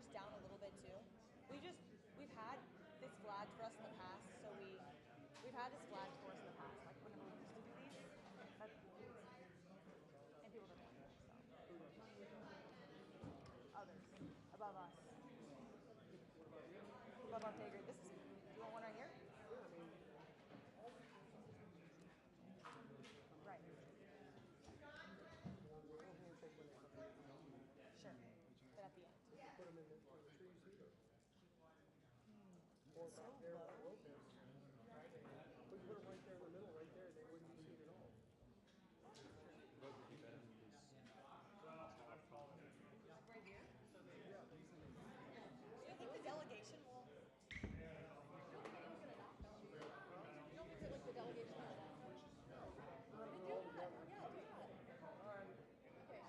borders down a little bit too. We've had this flagged for us in the past, so we've had this flagged for us in the past, like whenever we used to do these, and people don't want it, so. Others, above us. Above our pay grade. Do you want one right here? Right. Sure. But at the end. Put them in the tree seat or So back there low. on REUTERS. We put them right there in the middle, right there, they wouldn't be seen at all. Like right here? Yeah. Do you think the delegation will... You don't think anyone's going to knock them? You don't think that like the delegation will knock them? They do that. Yeah, do that. Alright. Okay.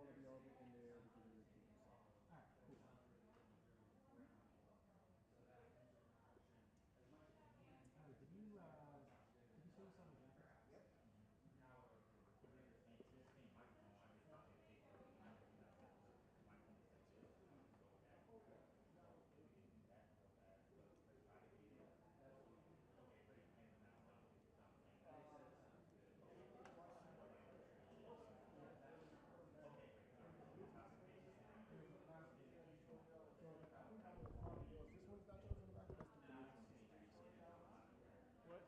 gonna be over in there to give you your keys. All right, cool. Hey, did you say you saw the jackets? This one's not yours in the back, that's the blue one. What?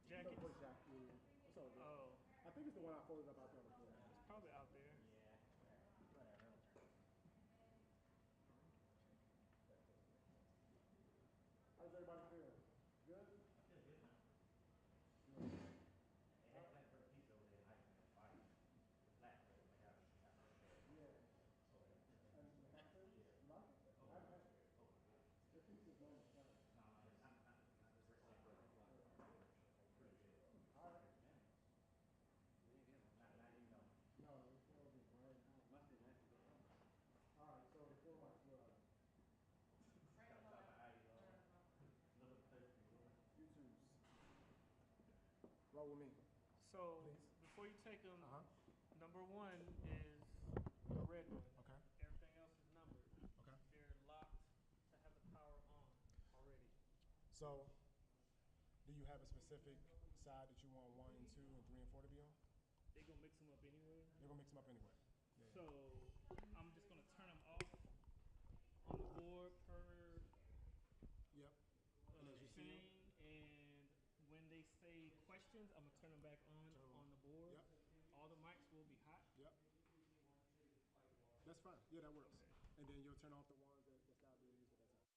The Jackets? voice jack, yeah. It's all good. Oh, I think it's the one I folded up out there on the floor. it's probably out there. Whatever. How's everybody feel? Good? Yeah. And the cafeteria? You like it? I've had it. The pizza's nice. All right. No, the floor will be right now. All right, so the floor might floor out. YouTube's. Roll with me. So Please. before you take them, Uh-huh. number one is the red one. Okay. Everything else is numbered. Okay. They're locked to have the power on already. So, do you have a specific side that you want 1 and 2 and 3 and 4 to be on? They're gonna mix them up anyway. They're gonna mix them up anyway. Yeah. So I'm just gonna turn them off on the board per Yep. And as you see 'em- thing, and when they say questions, I'm gonna turn them back on the board. Yep. All the mics will be hot. Yep. That's fine. Yeah, that works. Okay. And then you'll turn off the ones that's not being used at that time.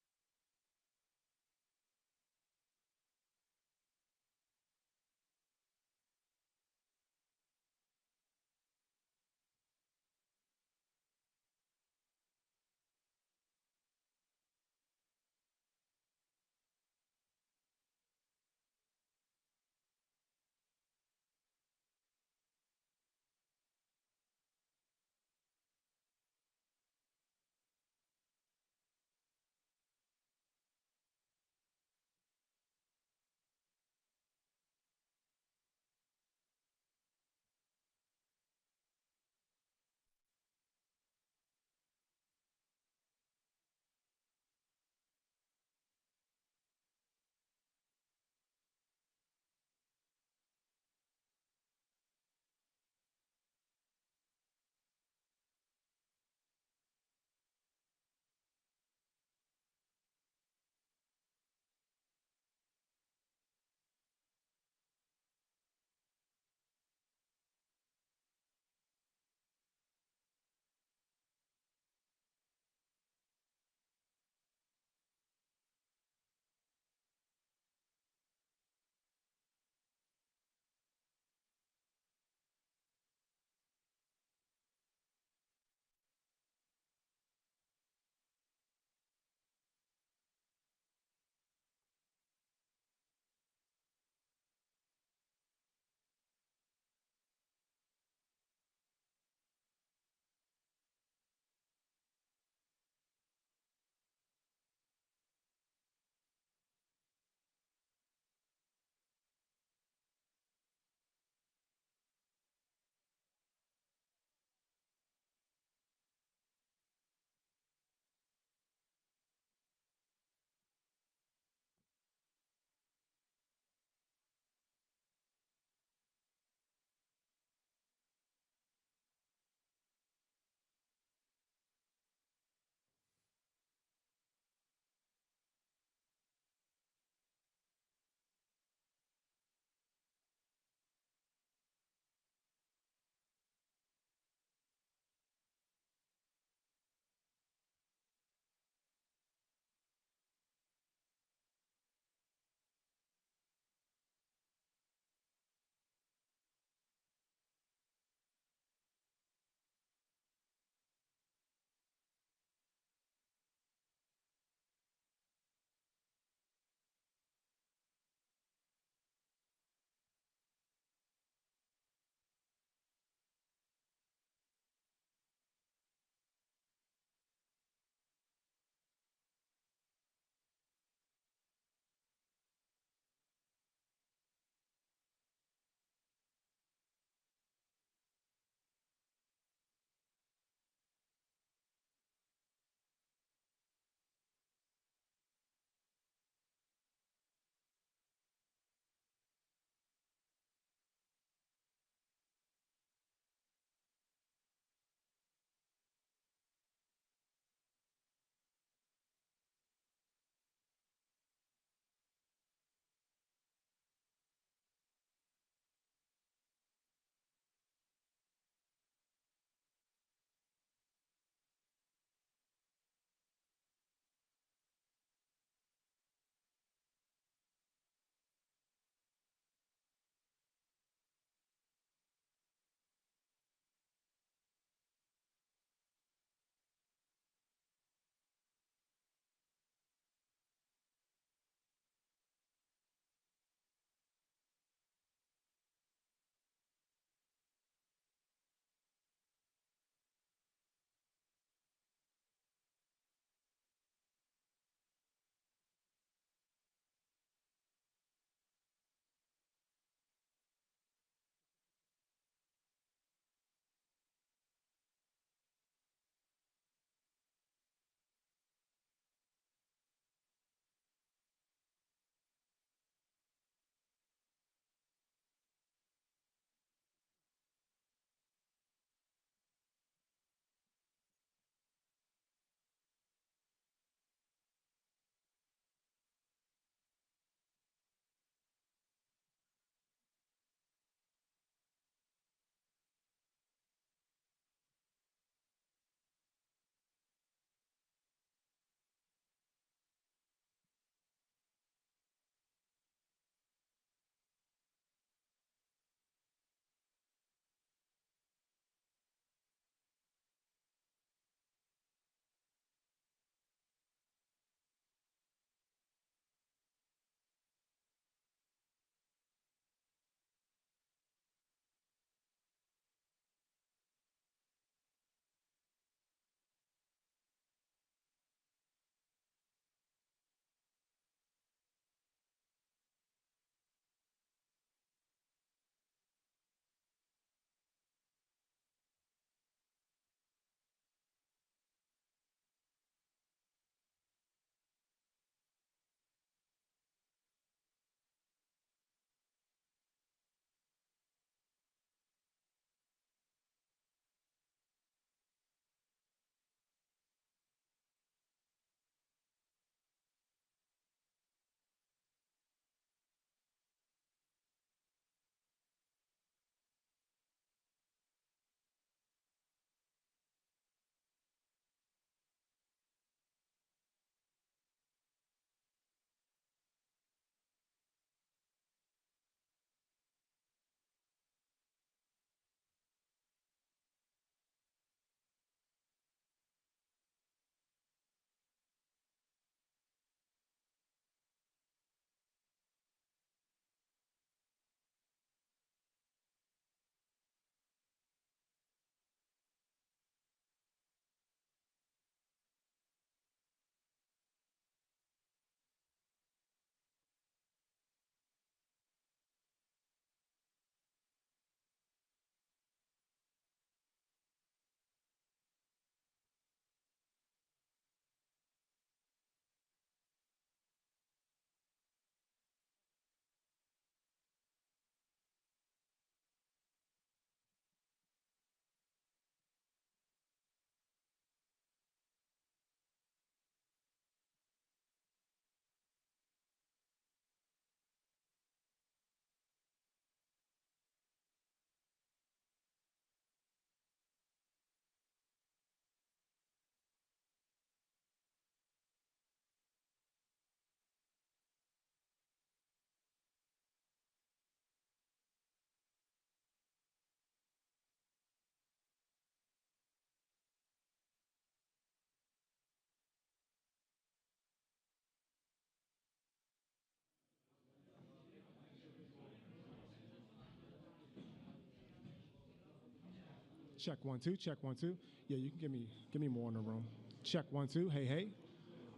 Check 1 2. Check 1 2. Yeah, you can give me more in the room. Check 1 2. Hey hey.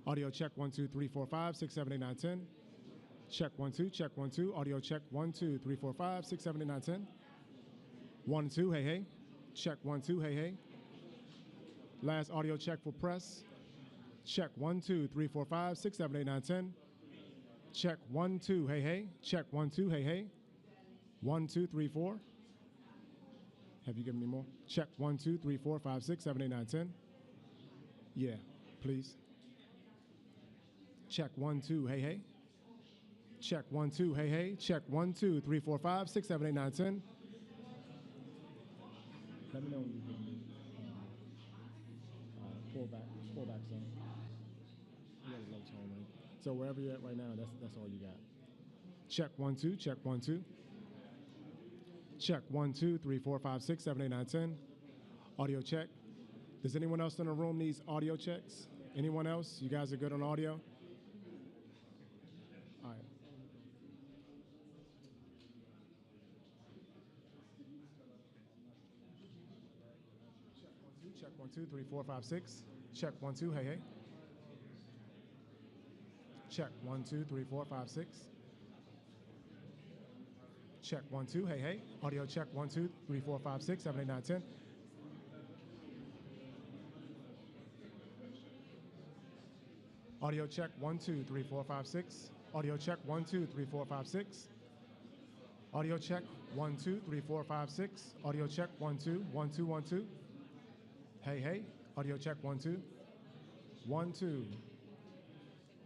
Audio check 1 2 3 4 5 6 7 8 9 10. Check 1 2. Check 1 2. Audio check 1 2 3 4 5 6 7 8 9 10. 1 2. Hey hey. Check 1 2. Hey hey. Last audio check for press. Check 1 2 3 4 5 6 7 8 9 10. Check 1 2. Hey hey. Check 1 2. Hey hey. 1 2 3 4. Have you given me more? Check 1 2 3 4 5 6 7 8 9 10. Yeah, please. Check 1 2. Hey hey. Check 1 2. Hey hey. Check 1 2 3 4 5 6 7 8 9 10. Let me know when you give me pull back some. You got a low tone, right? So wherever you're at right now, that's all you got. Check 1 2. Check 1 2. Check 1 2 3 4 5 6 7 8 9 10. Audio check. Does anyone else in the room needs audio checks? Anyone else? You guys are good on audio? All right. Check 1 2 3 4 5 6. Check 1 2. Hey hey. Check 1 2 3 4 5 6. Check 1 2. Hey hey. Audio check 1 2 3 4 5 6 7 8 9 10. Audio check 1 2 3 4 5 6. Audio check 1 2 3 4 5 6. Audio check 1 2 3 4 5 6. Audio check 1 2 1 2 1 2. Hey hey. Audio check 1 2 1 2.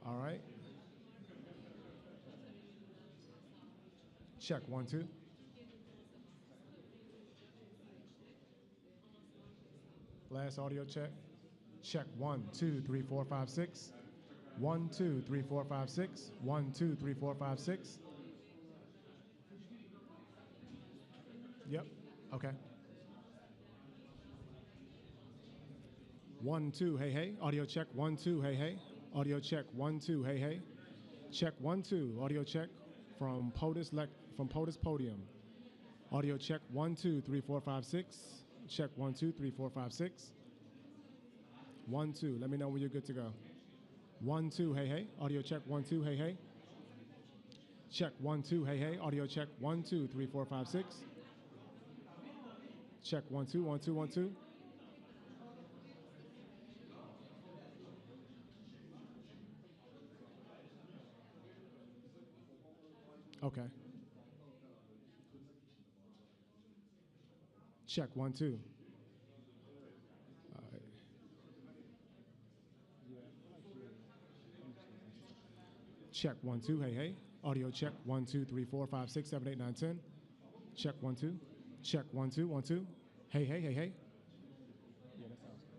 All right. Check 1 2. Last audio check. Check 1 2 3 4 5 6. 1 2 3 4 5 6. 1 2 3 4 5 6. Yep. Okay. 1 2. Hey hey. Audio check 1 2. Hey hey. Audio check 1 2. Hey hey. Check 1 2. Audio check from POTUS Podium. Audio check 1 2 3 4 5 6. Check 1 2 3 4 5 6. 1 2. Let me know when you're good to go. 1 2. Hey hey. Audio check 1 2. Hey hey. Check 1 2. Hey hey. Audio check 1 2 3 4 5 6. Check 1 2 1 2 1 2. Okay. Check 1 2. All right. Check 1 2. Hey hey. Audio check 1 2 3 4 5 6 7 8 9 10. Check 1 2. Check 1 2 1 2. Hey hey hey hey. Yeah, that sounds good.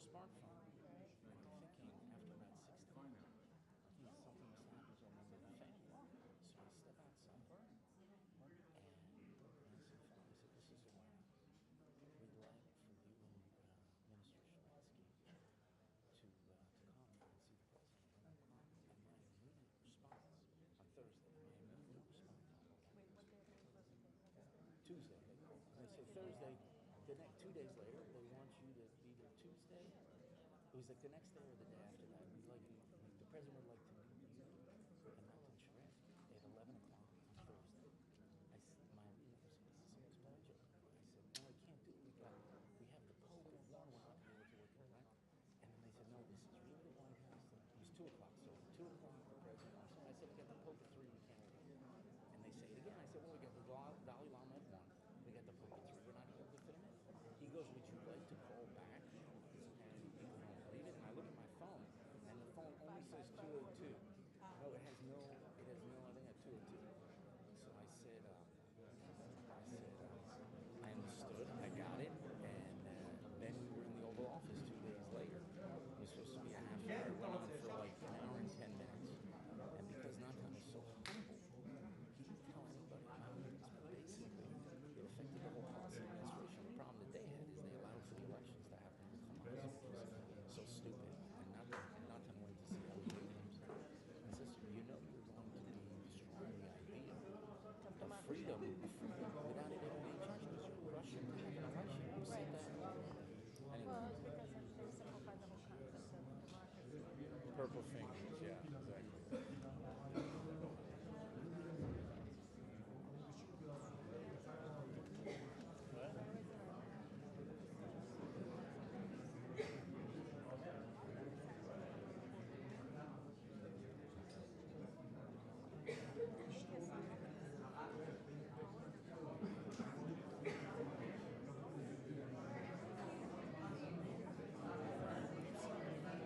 a smartphone. And I'm thinking, after about 6 to 9, something must have happened to him under the fan. So I step outside, and I said, "Fine." I said, "This is a we'd like for you and Minister Shalansky to come and see the president at 1 o'clock." And my immediate response on Thursday, Wait, what day of the week was it? Tuesday, they called. And they said Thursday, the next 2 days later, they want you to be there Tuesday. It was like the next day or the day after that. We'd like you, the president would like to meet you and Milton Sharansky at 11 o'clock on Thursday. I said, my immediate response is almost joke. I said, no, I can't do it. We have the Pope and one, we're not going to be able to work it, right? And then they said, no, this is really the White House. It was 2 o'clock, so 2 o'clock the president. I said, we got the Pope at 3, we can't work it. And they say it again. I said, well, we got the Dalai Lama at 1. We got the Pope at 3. We're not going to fit him in. He goes, would you like to call back? And you don't believe it. And I look at my phone, and the phone only says 202. No, it has no, I think at 202. So I said, I understood, I got it, and then we were in the Oval Office 2 days later. It was supposed to be a half hour. It went on for like an hour and 10 minutes. And because Nathan is so humble, he didn't tell anybody about it. Basically, it affected the whole policy administration. The problem that they had is they allowed for the elections to happen with Hamas, which is so stupid. And Nathan went to see all the victims. And says, you know you're going to be destroying the idea of freedom without it ever being changed. Because you're rushing to have an election. You said that. Anyway. Well, it's because they simplified the whole concept of democracy. Purple fingers, yeah, exactly.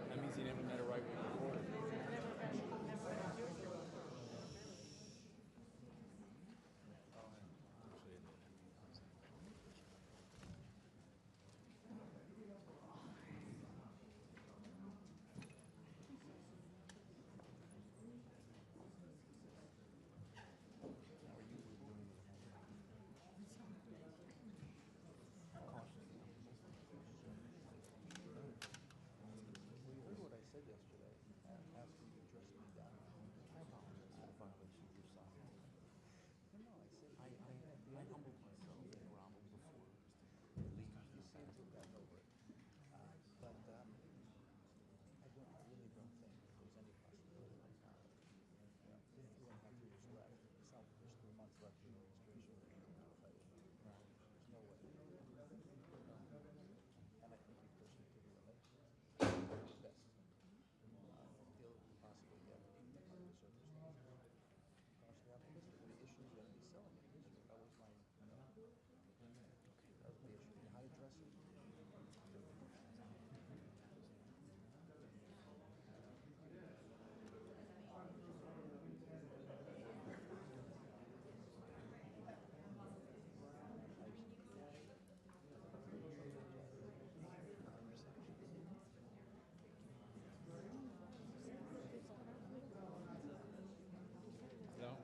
That means he never met a right-wing reporter. We heard what I said yesterday. Asked you to address me down. I apologize for the violation of your silence. No, I said I humbled myself and groveled before you seem to have gotten over it. But I really don't think there's any possibility right now. 2.5 years left. It's not that there's 3 months left in the administration. There's no way. And I think you personally took the limit. Best. Feel possibly yet under the circumstances. Cautiously optimistic. The issue is going to be selling it this year. That was my, that was the issue. How to address it. No?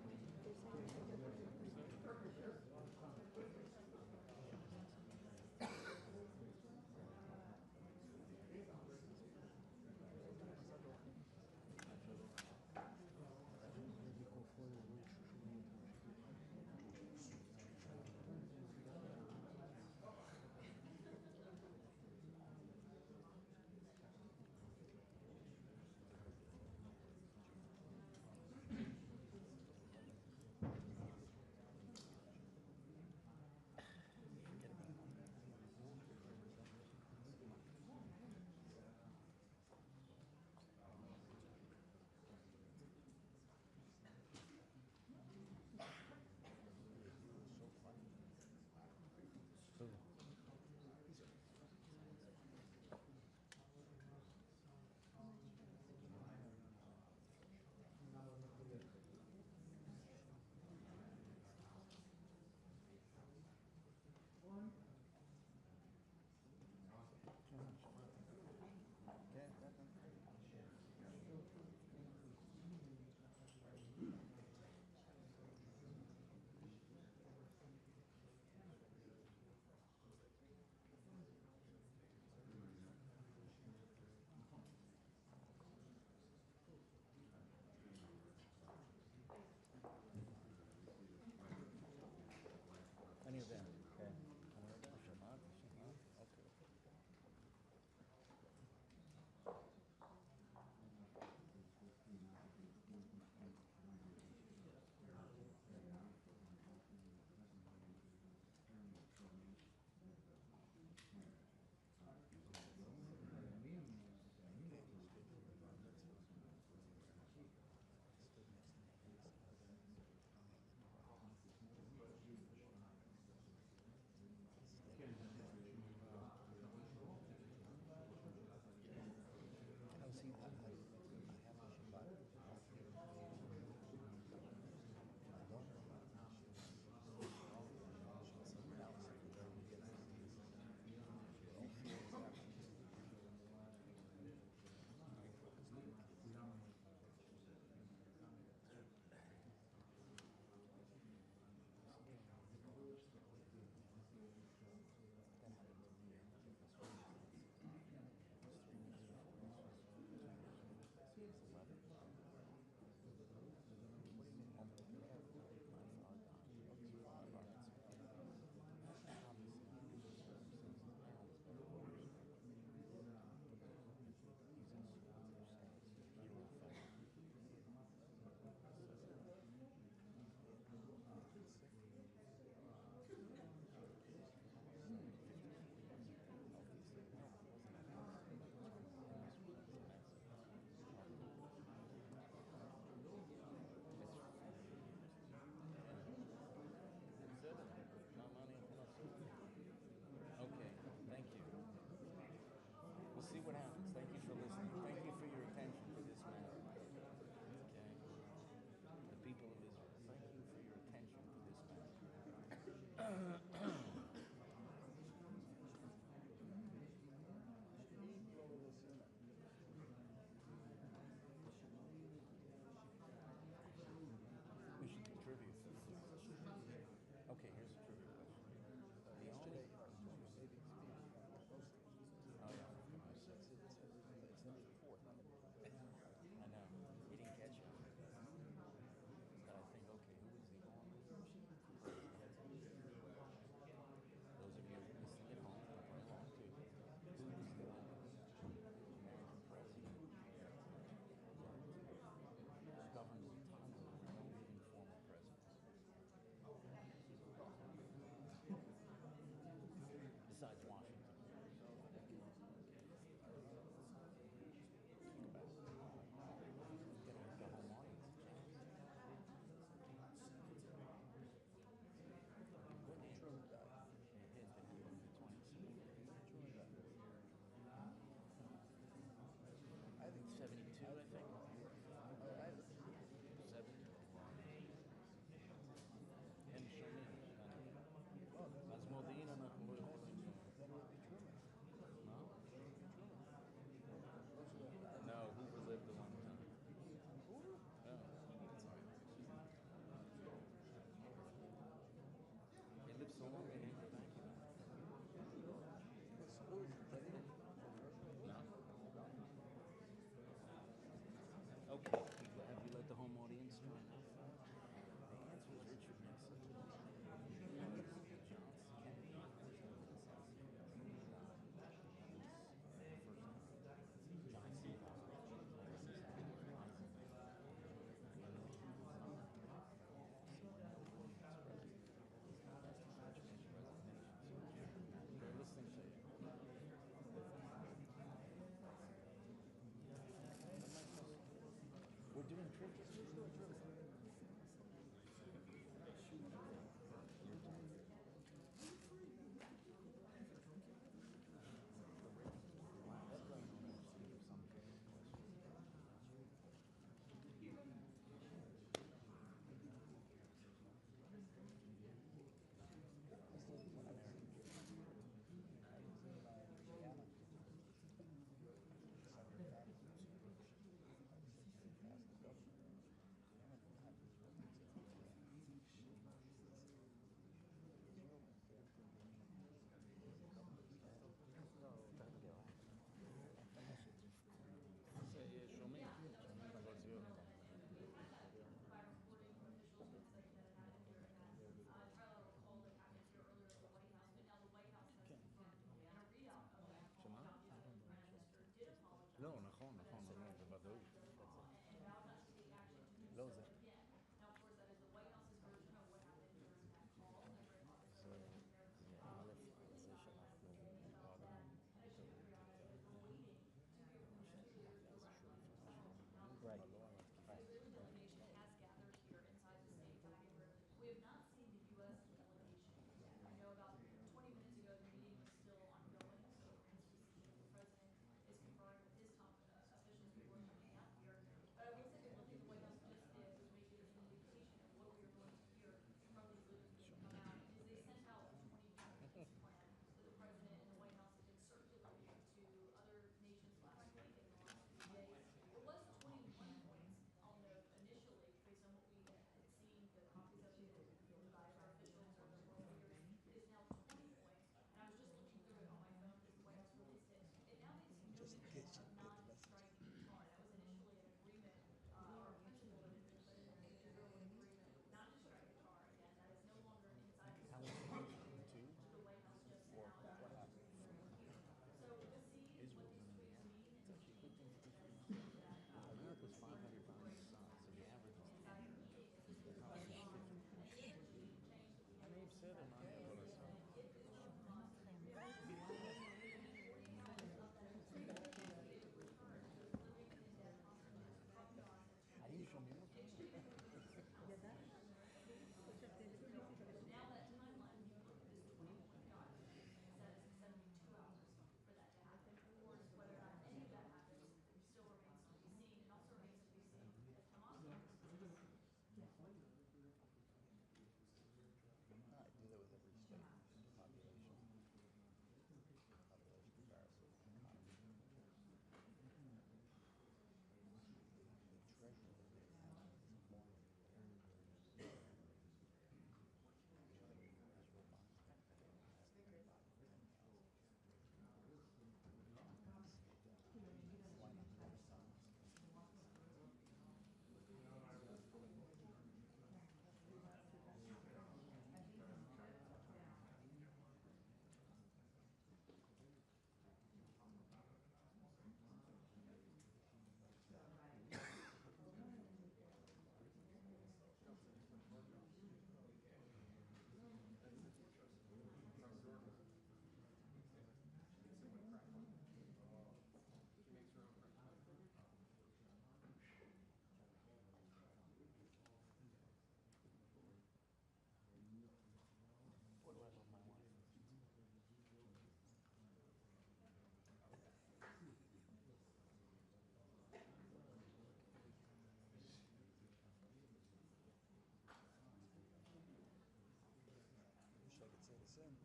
in.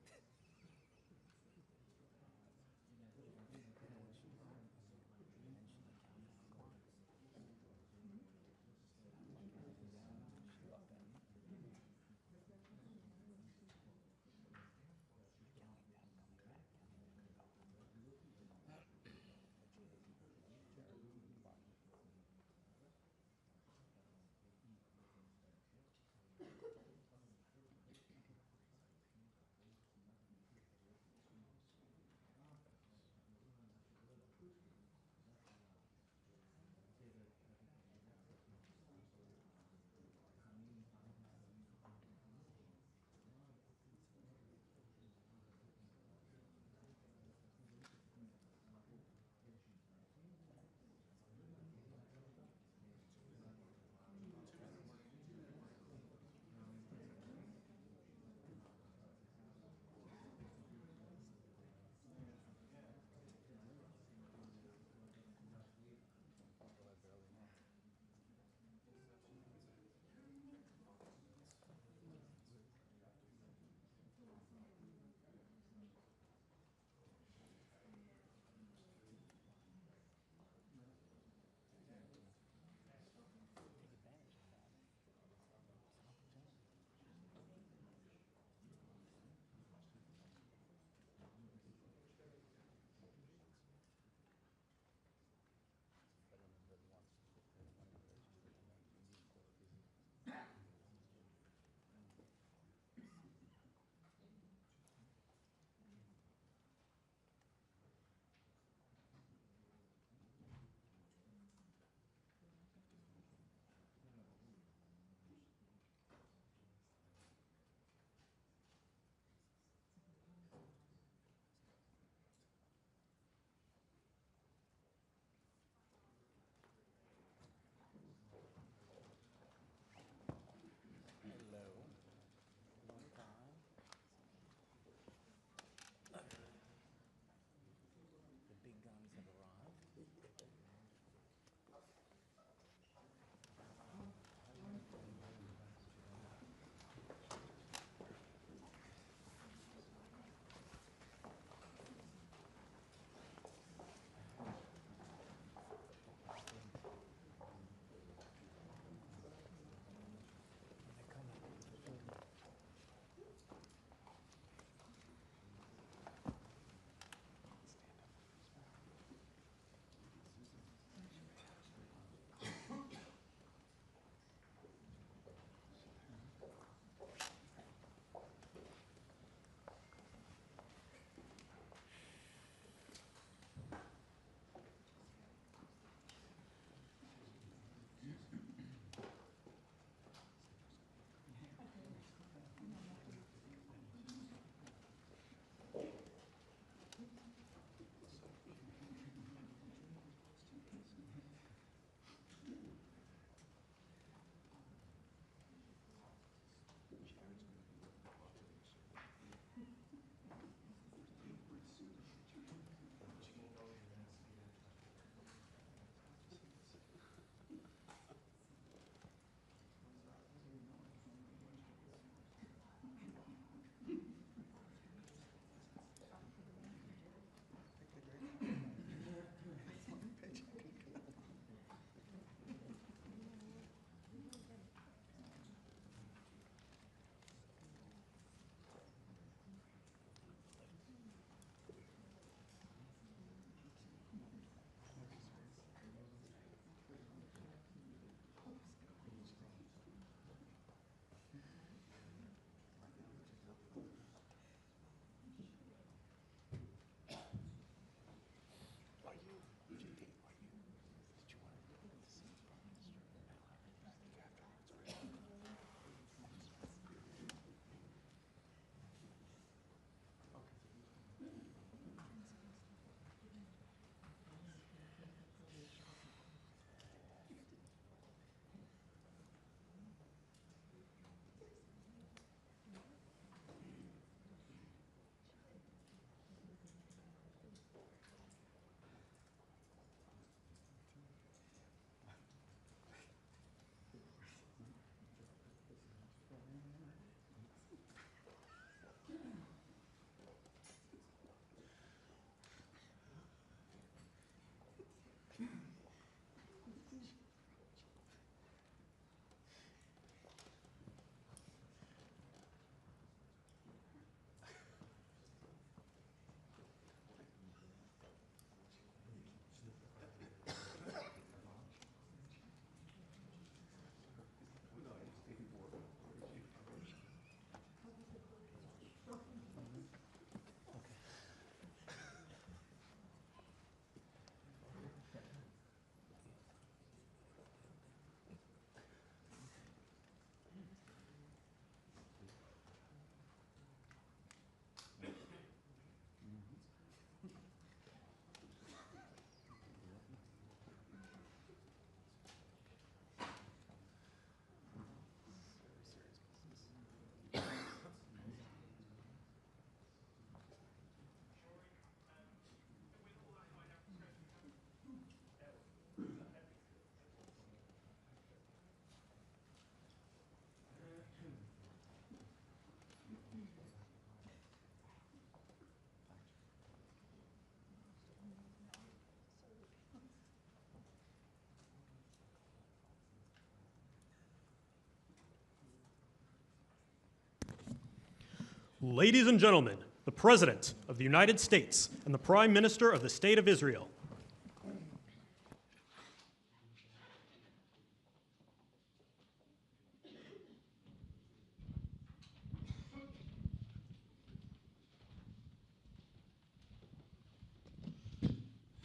Ladies and gentlemen, the President of the United States and the Prime Minister of the State of Israel.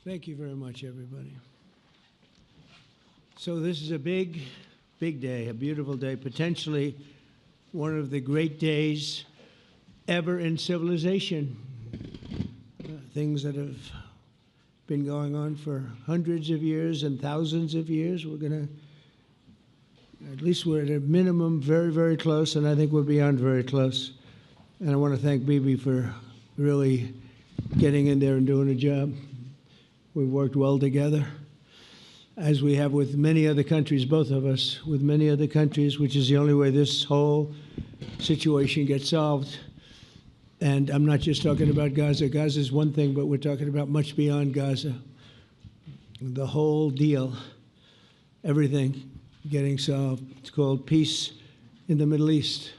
Thank you very much, everybody. So this is a big, big day, a beautiful day, potentially one of the great days ever in civilization. Things that have been going on for hundreds of years and thousands of years. We're going to, at least we're at a minimum very, very close, and I think we're beyond very close. And I want to thank Bibi for really getting in there and doing a job. We've worked well together, as we have with many other countries, both of us, with many other countries, which is the only way this whole situation gets solved. And I'm not just talking about Gaza. Gaza is one thing, but we're talking about much beyond Gaza. The whole deal, everything getting solved. It's called peace in the Middle East.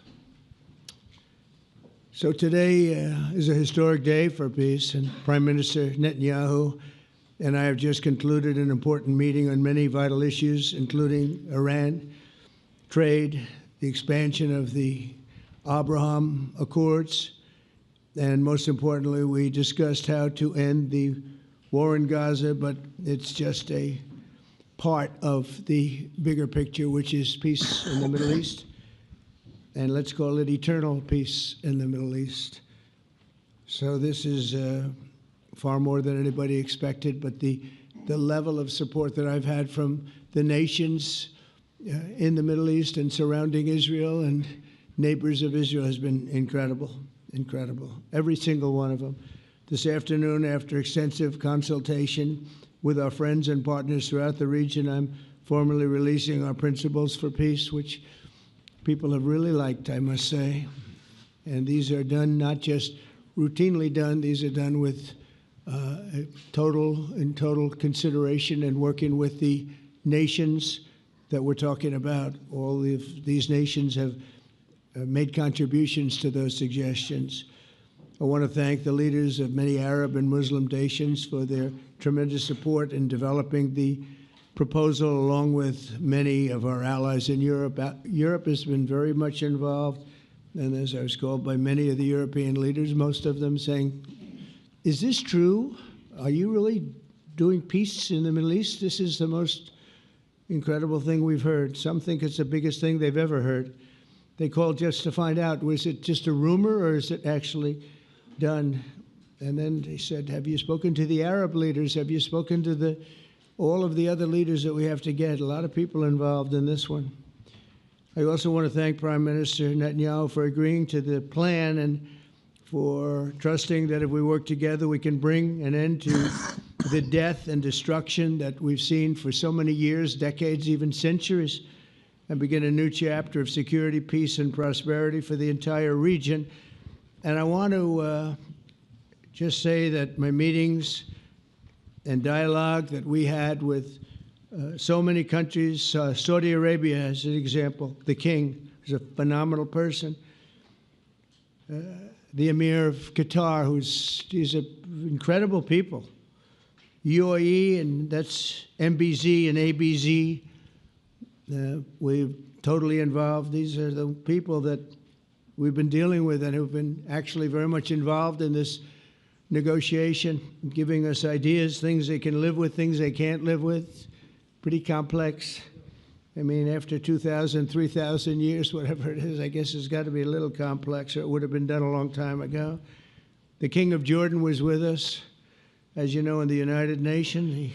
So today is a historic day for peace, and Prime Minister Netanyahu and I have just concluded an important meeting on many vital issues, including Iran, trade, the expansion of the Abraham Accords, and most importantly, we discussed how to end the war in Gaza, but it's just a part of the bigger picture, which is peace in the Middle East, and let's call it eternal peace in the Middle East. So this is far more than anybody expected, but the level of support that I've had from the nations in the Middle East and surrounding Israel and neighbors of Israel has been incredible, incredible. Every single one of them. This afternoon, after extensive consultation with our friends and partners throughout the region, I'm formally releasing our principles for peace, which people have really liked, I must say. And these are done, not just routinely done, these are done with total consideration and working with the nations that we're talking about. All of these nations have made contributions to those suggestions. I want to thank the leaders of many Arab and Muslim nations for their tremendous support in developing the proposal, along with many of our allies in Europe. Europe has been very much involved, and as I was called by many of the European leaders, most of them saying, is this true? Are you really doing peace in the Middle East? This is the most incredible thing we've heard. Some think it's the biggest thing they've ever heard. They called just to find out, was it just a rumor or is it actually done? And then they said, have you spoken to the Arab leaders? Have you spoken to all of the other leaders that we have to get? A lot of people involved in this one. I also want to thank Prime Minister Netanyahu for agreeing to the plan and for trusting that if we work together, we can bring an end to the death and destruction that we've seen for so many years, decades, even centuries, and begin a new chapter of security, peace, and prosperity for the entire region. And I want to just say that my meetings and dialogue that we had with so many countries, Saudi Arabia as an example, the king is a phenomenal person. The Emir of Qatar, he's incredible people. UAE, and that's MBZ and ABZ. We're totally involved. These are the people that we've been dealing with and who've been actually very much involved in this negotiation, giving us ideas, things they can live with, things they can't live with. Pretty complex. I mean, after 2,000, 3,000 years, whatever it is, I guess it's got to be a little complex, or it would have been done a long time ago. The King of Jordan was with us, as you know, in the United Nations. The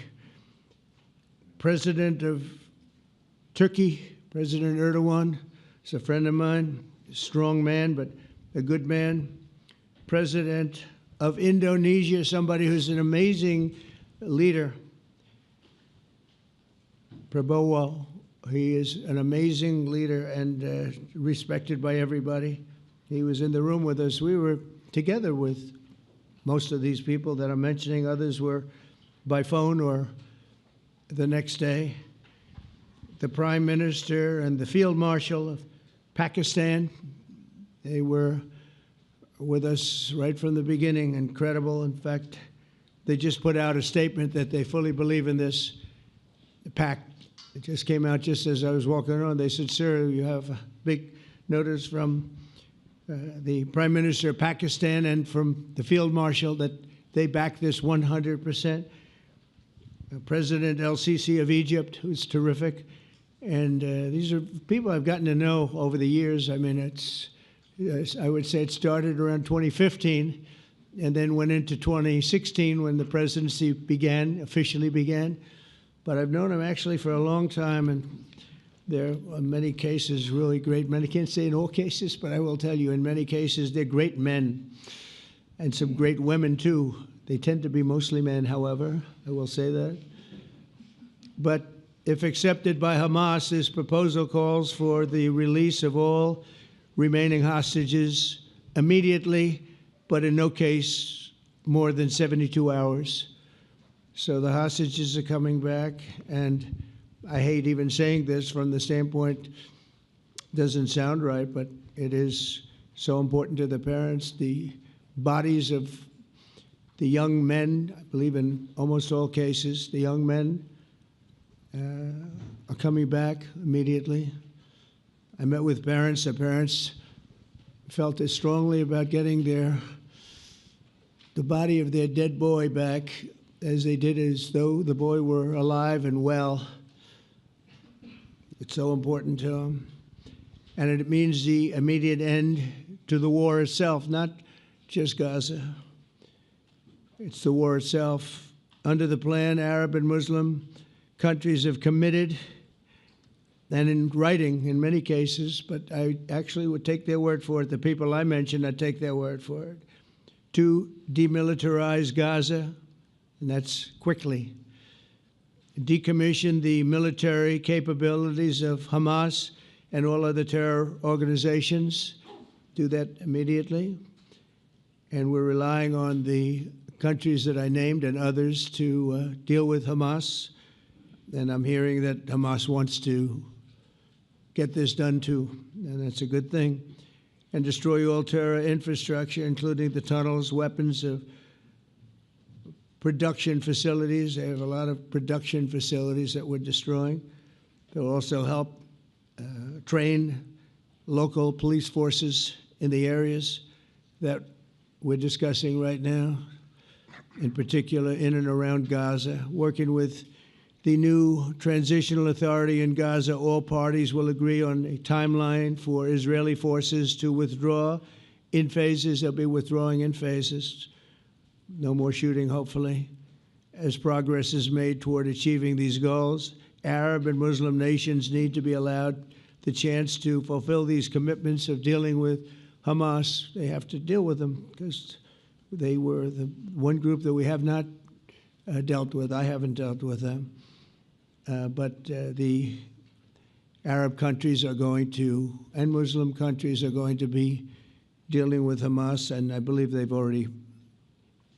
President of Turkey, President Erdogan, is a friend of mine, a strong man, but a good man. President of Indonesia, somebody who's an amazing leader, Prabowo. He is an amazing leader and respected by everybody. He was in the room with us. We were together with most of these people that I'm mentioning. Others were by phone or the next day. The Prime Minister and the Field Marshal of Pakistan, they were with us right from the beginning. Incredible. In fact, they just put out a statement that they fully believe in this pact. It just came out just as I was walking around. They said, sir, you have a big notice from the Prime Minister of Pakistan and from the Field Marshal that they back this 100%. President El-Sisi of Egypt, who's terrific. And these are people I've gotten to know over the years. I mean, I would say it started around 2015 and then went into 2016 when the presidency officially began. But I've known him actually for a long time, and there are many cases really great men. I can't say in all cases, but I will tell you in many cases they're great men and some great women too. They tend to be mostly men, however, I will say that. But if accepted by Hamas, this proposal calls for the release of all remaining hostages immediately, but in no case more than 72 hours. So the hostages are coming back, and I hate even saying this from the standpoint, doesn't sound right, but it is so important to the parents. The bodies of the young men, I believe in almost all cases, the young men are coming back immediately. I met with parents. The parents felt as strongly about getting the body of their dead boy back as they did as though the boy were alive and well. It's so important to them. And it means the immediate end to the war itself, not just Gaza. It's the war itself. Under the plan, Arab and Muslim countries have committed, and in writing in many cases, but I actually would take their word for it. The people I mentioned, I'd take their word for it, to demilitarize Gaza, and that's quickly. Decommission the military capabilities of Hamas and all other terror organizations. Do that immediately. And we're relying on the countries that I named and others to deal with Hamas. And I'm hearing that Hamas wants to get this done too, and that's a good thing. And destroy all terror infrastructure, including the tunnels, weapons of production facilities. They have a lot of production facilities that we're destroying. They'll also help train local police forces in the areas that we're discussing right now, in particular in and around Gaza, working with the new transitional authority in Gaza. All parties will agree on a timeline for Israeli forces to withdraw in phases. They'll be withdrawing in phases. No more shooting, hopefully, as progress is made toward achieving these goals. Arab and Muslim nations need to be allowed the chance to fulfill these commitments of dealing with Hamas. They have to deal with them because they were the one group that we have not dealt with. I haven't dealt with them. But the Arab countries are going to, and Muslim countries are going to be dealing with Hamas, and I believe they've already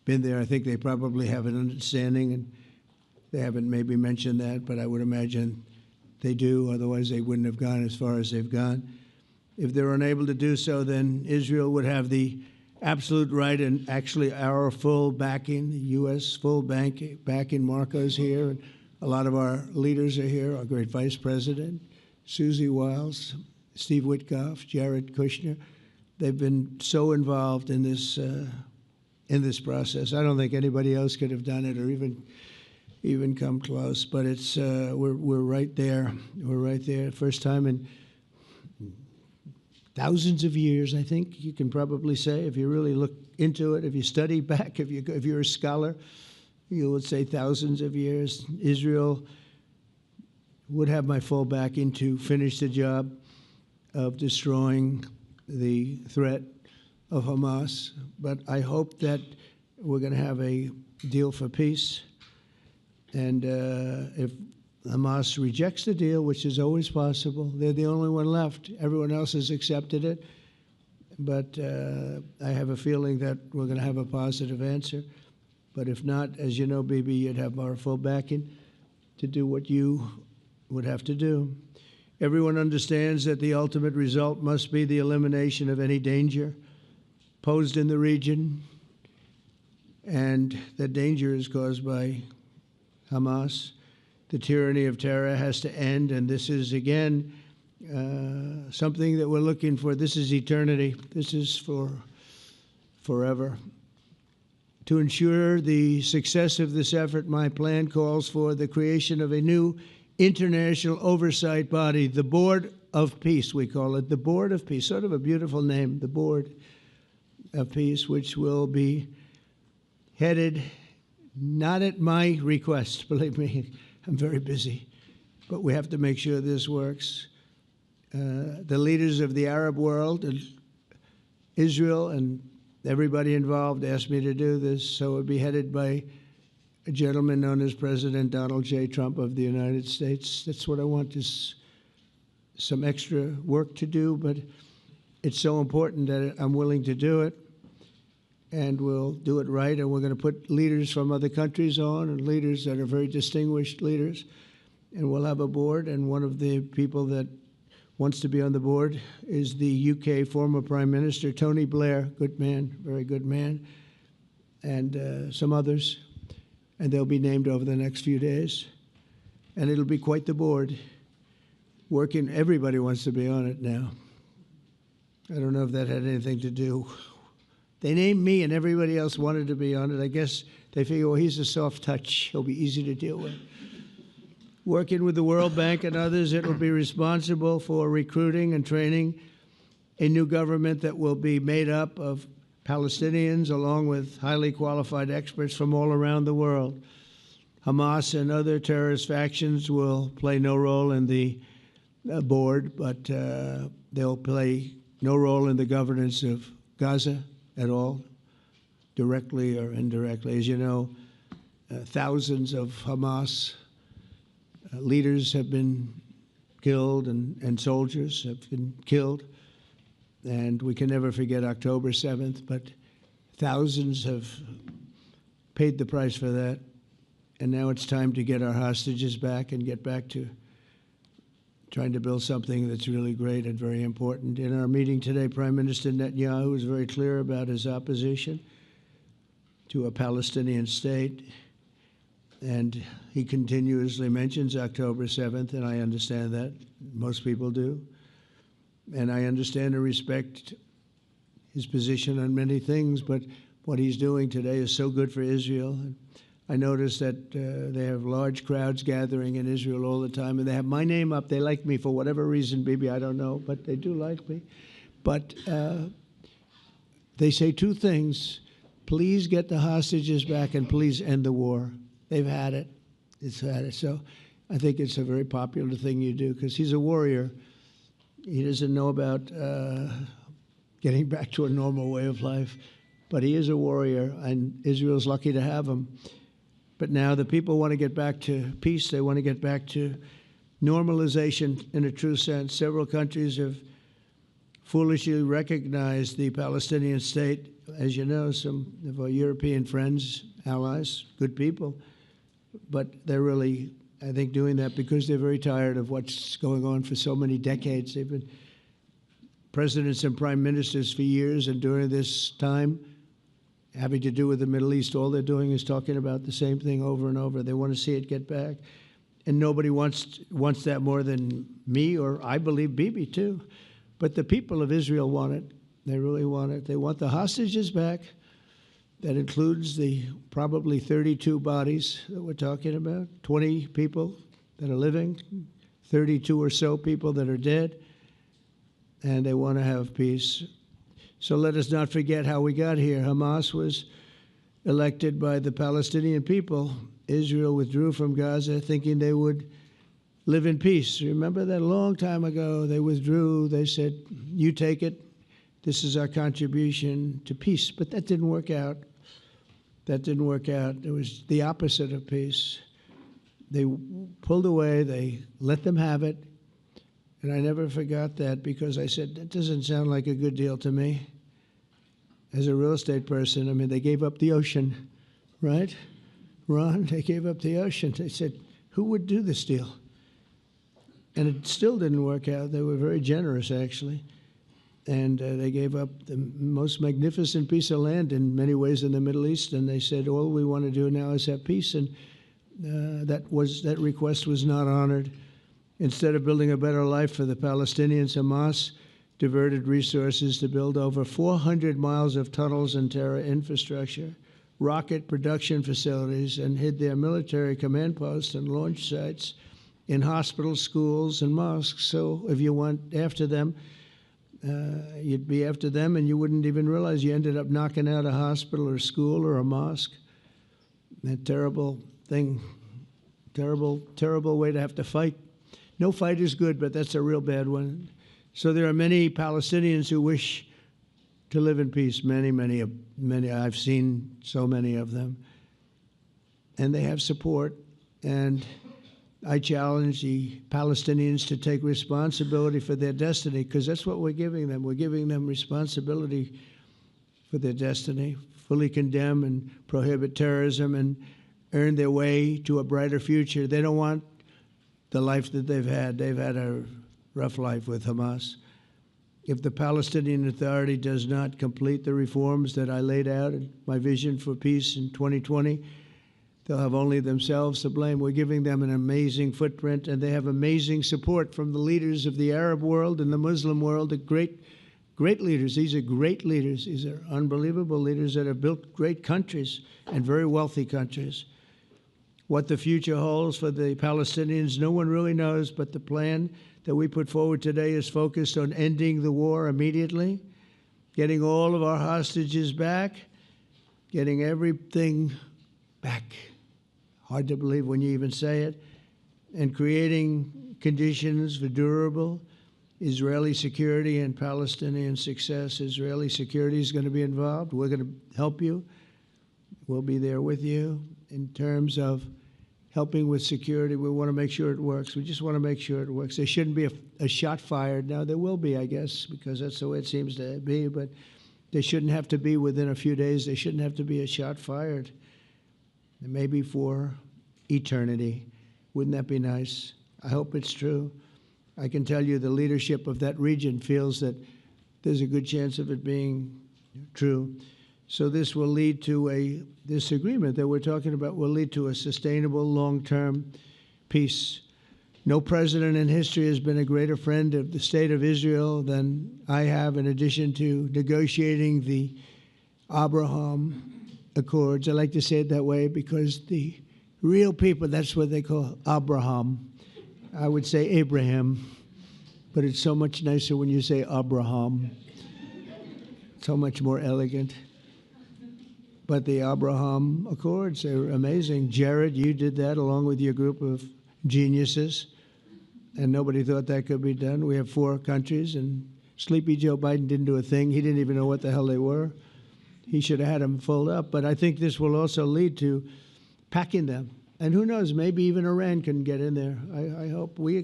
been there. I think they probably have an understanding, and they haven't maybe mentioned that, but I would imagine they do. Otherwise, they wouldn't have gone as far as they've gone. If they're unable to do so, then Israel would have the absolute right and actually our full backing, the U.S. full backing. Marco's here, and a lot of our leaders are here, our great Vice President, Susie Wiles, Steve Witkoff, Jared Kushner. They've been so involved in this process. I don't think anybody else could have done it or even come close. But it's we're right there. We're right there. First time in thousands of years, I think you can probably say, if you really look into it, if you study back, if you're a scholar, you would say thousands of years. Israel would have my full backing to finish the job of destroying the threat of Hamas. But I hope that we're going to have a deal for peace. And if Hamas rejects the deal, which is always possible, they're the only one left. Everyone else has accepted it. But I have a feeling that we're going to have a positive answer. But if not, as you know, Bibi, you'd have our full backing to do what you would have to do. Everyone understands that the ultimate result must be the elimination of any danger posed in the region, and the danger is caused by Hamas. The tyranny of terror has to end, and this is, again, something that we're looking for. This is eternity. This is for forever. To ensure the success of this effort, my plan calls for the creation of a new international oversight body, the Board of Peace, we call it, the Board of Peace, sort of a beautiful name, the Board of Peace, which will be headed, not at my request, believe me, I'm very busy, but we have to make sure this works. The leaders of the Arab world and Israel and everybody involved asked me to do this, so it would be headed by a gentleman known as President Donald J. Trump of the United States. That's what I want, is some extra work to do, but it's so important that I'm willing to do it, and we'll do it right, and we're going to put leaders from other countries on, and leaders that are very distinguished leaders, and we'll have a board, and one of the people that wants to be on the board is the UK former Prime Minister, Tony Blair, good man, very good man, and some others, and they'll be named over the next few days, and it'll be quite the board. Working, everybody wants to be on it now. I don't know if that had anything to do. They named me and everybody else wanted to be on it. I guess they figure, well, he's a soft touch. He'll be easy to deal with. Working with the World Bank and others, it will be responsible for recruiting and training a new government that will be made up of Palestinians along with highly qualified experts from all around the world. Hamas and other terrorist factions will play no role in the board, but they'll play no role in the governance of Gaza at all, directly or indirectly. As you know, thousands of Hamas leaders have been killed and soldiers have been killed. And we can never forget October 7th, but thousands have paid the price for that. And now it's time to get our hostages back and get back to trying to build something that's really great and very important. In our meeting today, Prime Minister Netanyahu was very clear about his opposition to a Palestinian state. And he continuously mentions October 7th, and I understand that. Most people do. And I understand and respect his position on many things, but what he's doing today is so good for Israel. I notice that they have large crowds gathering in Israel all the time, and they have my name up. They like me for whatever reason, maybe I don't know, but they do like me. But they say two things: please get the hostages back, and please end the war. They've had it. It's had it. So I think it's a very popular thing you do, because he's a warrior. He doesn't know about getting back to a normal way of life, but he is a warrior, and Israel's lucky to have him. But now the people want to get back to peace. They want to get back to normalization in a true sense. Several countries have foolishly recognized the Palestinian state. As you know, some of our European friends, allies, good people, but they're really, I think, doing that because they're very tired of what's going on for so many decades. They've been presidents and prime ministers for years, and during this time, having to do with the Middle East, all they're doing is talking about the same thing over and over. They want to see it get back. And nobody wants that more than me, or I believe Bibi too. But the people of Israel want it. They really want it. They want the hostages back. That includes the probably 32 bodies that we're talking about, 20 people that are living, 32 or so people that are dead, and they want to have peace. So let us not forget how we got here. Hamas was elected by the Palestinian people. Israel withdrew from Gaza thinking they would live in peace. Remember that a long time ago? They withdrew. They said, you take it. This is our contribution to peace. But that didn't work out. That didn't work out. It was the opposite of peace. They pulled away. They let them have it. And I never forgot that, because I said, that doesn't sound like a good deal to me. As a real estate person, I mean, they gave up the ocean, right? Ron, they gave up the ocean. They said, who would do this deal? And it still didn't work out. They were very generous, actually. And they gave up the most magnificent piece of land in many ways in the Middle East, and they said, all we want to do now is have peace, and that request was not honored. Instead of building a better life for the Palestinians, Hamas diverted resources to build over 400 miles of tunnels and terror infrastructure, rocket production facilities, and hid their military command posts and launch sites in hospitals, schools, and mosques. So if you went after them, you'd be after them, and you wouldn't even realize you ended up knocking out a hospital or school or a mosque. A terrible thing, terrible, terrible way to have to fight. No fight is good, but that's a real bad one. So there are many Palestinians who wish to live in peace. Many, many, many. I've seen so many of them, and they have support. And I challenge the Palestinians to take responsibility for their destiny, because that's what we're giving them. We're giving them responsibility for their destiny, fully condemn and prohibit terrorism and earn their way to a brighter future. They don't want the life that they've had. They've had a rough life with Hamas. If the Palestinian Authority does not complete the reforms that I laid out in my vision for peace in 2020, they'll have only themselves to blame. We're giving them an amazing footprint, and they have amazing support from the leaders of the Arab world and the Muslim world, the great leaders. These are great leaders. These are unbelievable leaders that have built great countries and very wealthy countries. What the future holds for the Palestinians, no one really knows, but the plan that we put forward today is focused on ending the war immediately, getting all of our hostages back, getting everything back. Hard to believe when you even say it, and creating conditions for durable Israeli security and Palestinian success. Israeli security is going to be involved. We're going to help you. We'll be there with you in terms of helping with security. We want to make sure it works. We just want to make sure it works. There shouldn't be a shot fired. Now, there will be, I guess, because that's the way it seems to be, but there shouldn't have to be within a few days. There shouldn't have to be a shot fired. Maybe for eternity. Wouldn't that be nice? I hope it's true. I can tell you the leadership of that region feels that there's a good chance of it being true. So this will lead to this agreement that we're talking about will lead to a sustainable long-term peace. No president in history has been a greater friend of the state of Israel than I have, in addition to negotiating the Abraham Accords. I like to say it that way because the real people, that's what they call Abraham. I would say Abraham, but it's so much nicer when you say Abraham. So much more elegant. But the Abraham Accords are amazing. Jared, you did that along with your group of geniuses, and nobody thought that could be done. We have 4 countries, and Sleepy Joe Biden didn't do a thing. He didn't even know what the hell they were. He should have had them fold up. But I think this will also lead to packing them. And who knows, maybe even Iran can get in there. I hope, we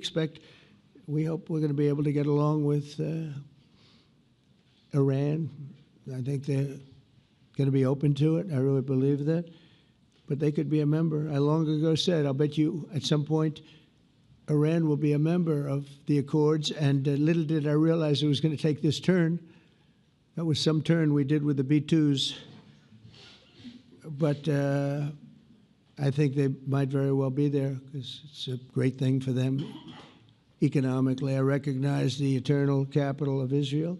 hope we're going to be able to get along with Iran. I think they're going to be open to it. I really believe that. But they could be a member. I long ago said, I'll bet you at some point Iran will be a member of the Accords. And little did I realize it was going to take this turn. That was some turn we did with the B-2s. But I think they might very well be there because it's a great thing for them economically. I recognize the eternal capital of Israel.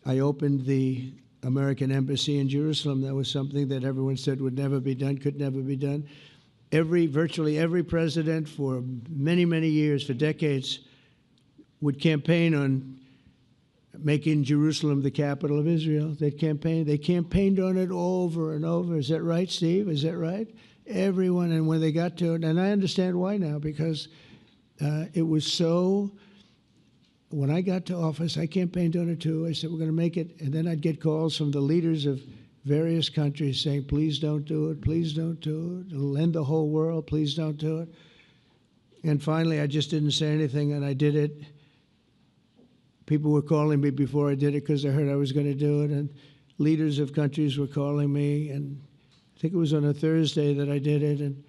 I opened the American embassy in Jerusalem. That was something that everyone said would never be done, could never be done. Virtually every president for many, many years, for decades, would campaign on making Jerusalem the capital of Israel. They campaigned on it over and over. Is that right, Steve? Is that right? Everyone, and when they got to it, and I understand why now, because it was so, when I got to office, I campaigned on it too. I said, we're going to make it, and then I'd get calls from the leaders of various countries saying, please don't do it, please don't do it, it'll end the whole world, please don't do it. And finally, I just didn't say anything, and I did it. People were calling me before I did it because they heard I was going to do it, and leaders of countries were calling me, and I think it was on a Thursday that I did it, and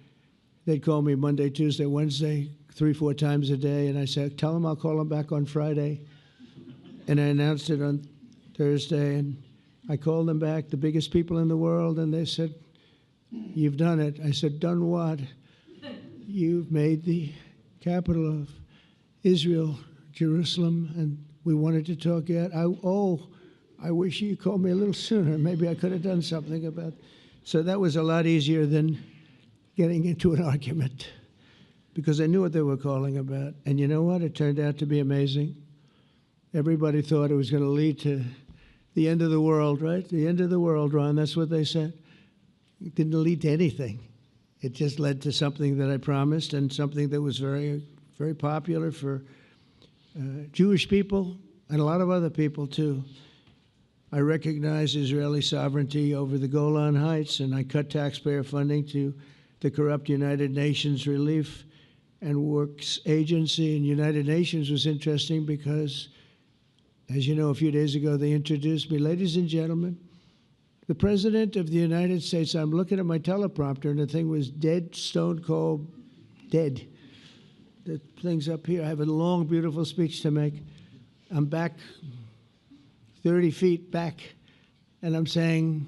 they'd call me Monday, Tuesday, Wednesday, 3-4 times a day, and I said, tell them I'll call them back on Friday. And I announced it on Thursday, and I called them back, the biggest people in the world, and they said, "You've done it." I said, "Done what?" "You've made the capital of Israel, Jerusalem, and we wanted to talk yet." I wish you called me a little sooner. Maybe I could have done something about it. So that was a lot easier than getting into an argument, because I knew what they were calling about. And you know what? It turned out to be amazing. Everybody thought it was going to lead to the end of the world, right? The end of the world, Ron, that's what they said. It didn't lead to anything. It just led to something that I promised, and something that was very, very popular for Jewish people and a lot of other people too. I recognize Israeli sovereignty over the Golan Heights, and I cut taxpayer funding to the corrupt United Nations Relief and Works Agency. And United Nations was interesting because, as you know, a few days ago they introduced me. Ladies and gentlemen, the President of the United States. I'm looking at my teleprompter, and the thing was dead, stone cold, dead. The thing's up here. I have a long, beautiful speech to make. I'm back 30 feet back, and I'm saying,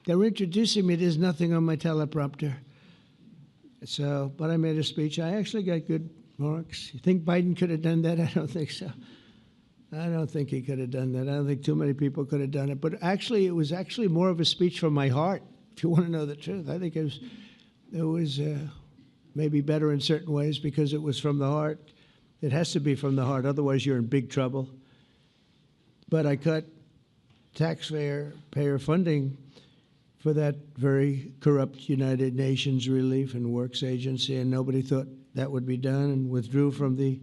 they're introducing me. There's nothing on my teleprompter. So, but I made a speech. I actually got good marks. You think Biden could have done that? I don't think so. I don't think he could have done that. I don't think too many people could have done it. But actually, it was actually more of a speech from my heart, if you want to know the truth. I think it was maybe better in certain ways because it was from the heart. It has to be from the heart. Otherwise, you're in big trouble. But I cut taxpayer funding for that very corrupt United Nations Relief and Works Agency, and nobody thought that would be done, and withdrew from the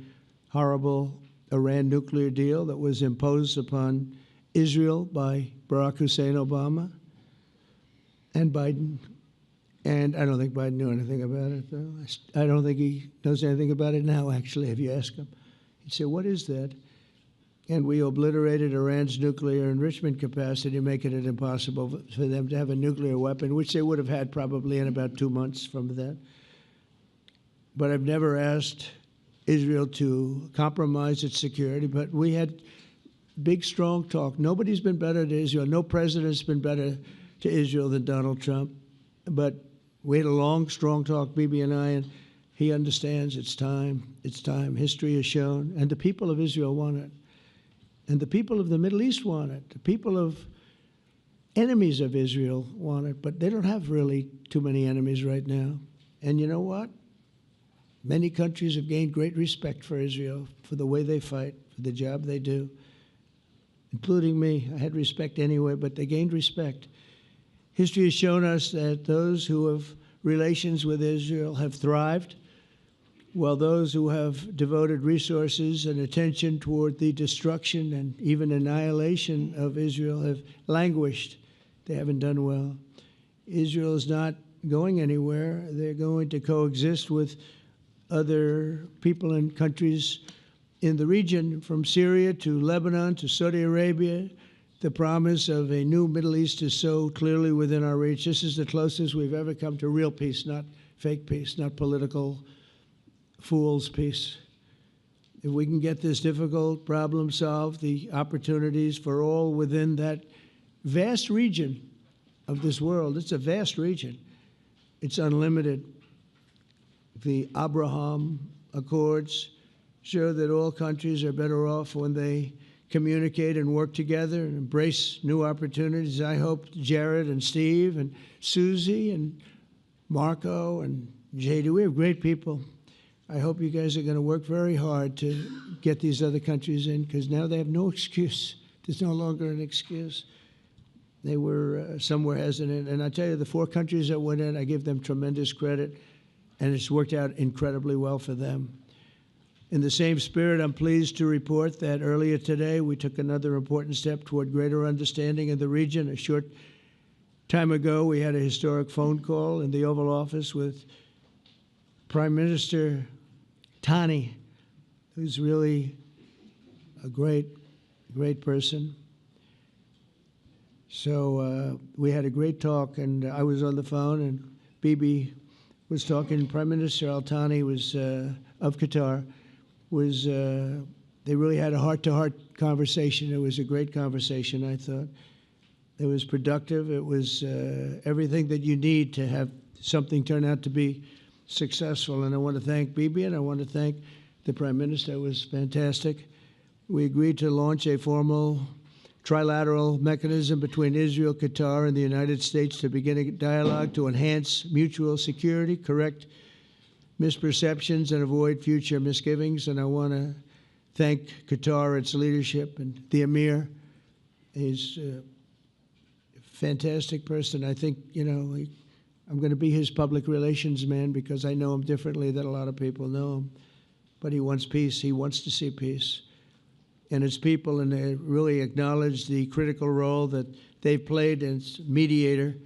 horrible Iran nuclear deal that was imposed upon Israel by Barack Hussein Obama and Biden. And I don't think Biden knew anything about it, though. I don't think he knows anything about it now, actually, if you ask him. He'd say, "What is that?" And we obliterated Iran's nuclear enrichment capacity, making it impossible for them to have a nuclear weapon, which they would have had probably in about 2 months from that. But I've never asked Israel to compromise its security, but we had big, strong talk. Nobody's been better to Israel. No president's been better to Israel than Donald Trump. But we had a long, strong talk, Bibi and I, and he understands it's time. It's time. History has shown, and the people of Israel want it. And the people of the Middle East want it. The people of enemies of Israel want it, but they don't have really too many enemies right now. And you know what? Many countries have gained great respect for Israel, for the way they fight, for the job they do, including me. I had respect anyway, but they gained respect. History has shown us that those who have relations with Israel have thrived, while those who have devoted resources and attention toward the destruction and even annihilation of Israel have languished. They haven't done well. Israel is not going anywhere. They're going to coexist with other people and countries in the region, from Syria to Lebanon to Saudi Arabia. The promise of a new Middle East is so clearly within our reach. This is the closest we've ever come to real peace, not fake peace, not political fool's peace. If we can get this difficult problem solved, the opportunities for all within that vast region of this world, it's a vast region, it's unlimited. The Abraham Accords show that all countries are better off when they communicate and work together and embrace new opportunities. I hope Jared and Steve and Susie and Marco and JD, we have great people. I hope you guys are going to work very hard to get these other countries in, because now they have no excuse. There's no longer an excuse. They were somewhere hesitant. And I tell you, the 4 countries that went in, I give them tremendous credit, and it's worked out incredibly well for them. In the same spirit, I'm pleased to report that earlier today we took another important step toward greater understanding in the region. A short time ago, we had a historic phone call in the Oval Office with Prime Minister Tani, who's really a great person. So we had a great talk, and I was on the phone, and Bibi was talking. Prime Minister Al Thani was of Qatar, was They really had a heart-to-heart conversation. It was a great conversation, I thought. It was productive. It was everything that you need to have something turn out to be successful. And I want to thank Bibi, and I want to thank the Prime Minister. It was fantastic. We agreed to launch a formal trilateral mechanism between Israel, Qatar, and the United States to begin a dialogue to enhance mutual security, correct misperceptions, and avoid future misgivings. And I want to thank Qatar, its leadership, and the Emir. He's a fantastic person. I think, you know, I'm going to be his public relations man because I know him differently than a lot of people know him. But he wants peace. He wants to see peace. And its people, and they really acknowledge the critical role that they've played as mediator.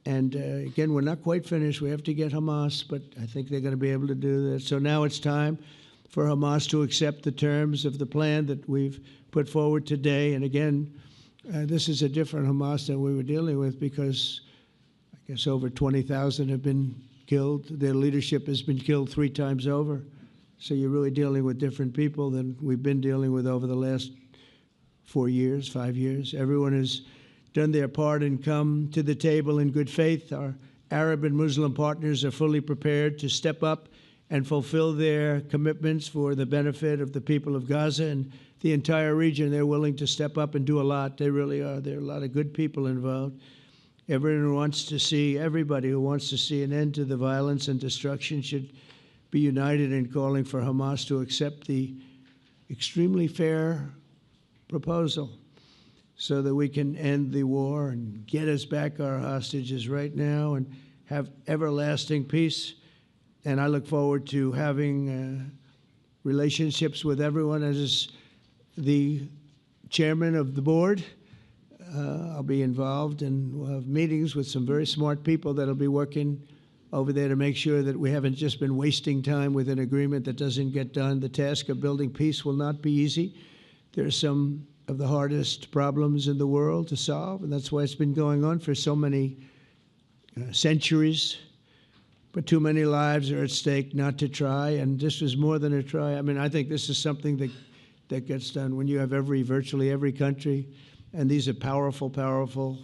And again, we're not quite finished. We have to get Hamas, but I think they're going to be able to do that. So now it's time for Hamas to accept the terms of the plan that we've put forward today. And again, this is a different Hamas than we were dealing with because I guess over 20,000 have been killed. Their leadership has been killed 3 times over. So you're really dealing with different people than we've been dealing with over the last 4 years, 5 years. Everyone has done their part and come to the table in good faith. Our Arab and Muslim partners are fully prepared to step up and fulfill their commitments for the benefit of the people of Gaza and the entire region. They're willing to step up and do a lot. They really are. There are a lot of good people involved. Everyone who wants to see, everybody who wants to see an end to the violence and destruction should be united in calling for Hamas to accept the extremely fair proposal so that we can end the war and get us back our hostages right now and have everlasting peace. And I look forward to having relationships with everyone. As the chairman of the board, I'll be involved, and we'll have meetings with some very smart people that'll be working over there to make sure that we haven't just been wasting time with an agreement that doesn't get done. The task of building peace will not be easy. There are some of the hardest problems in the world to solve, and that's why it's been going on for so many centuries. But too many lives are at stake not to try, and this was more than a try. I mean, I think this is something that gets done when you have virtually every country, and these are powerful, powerful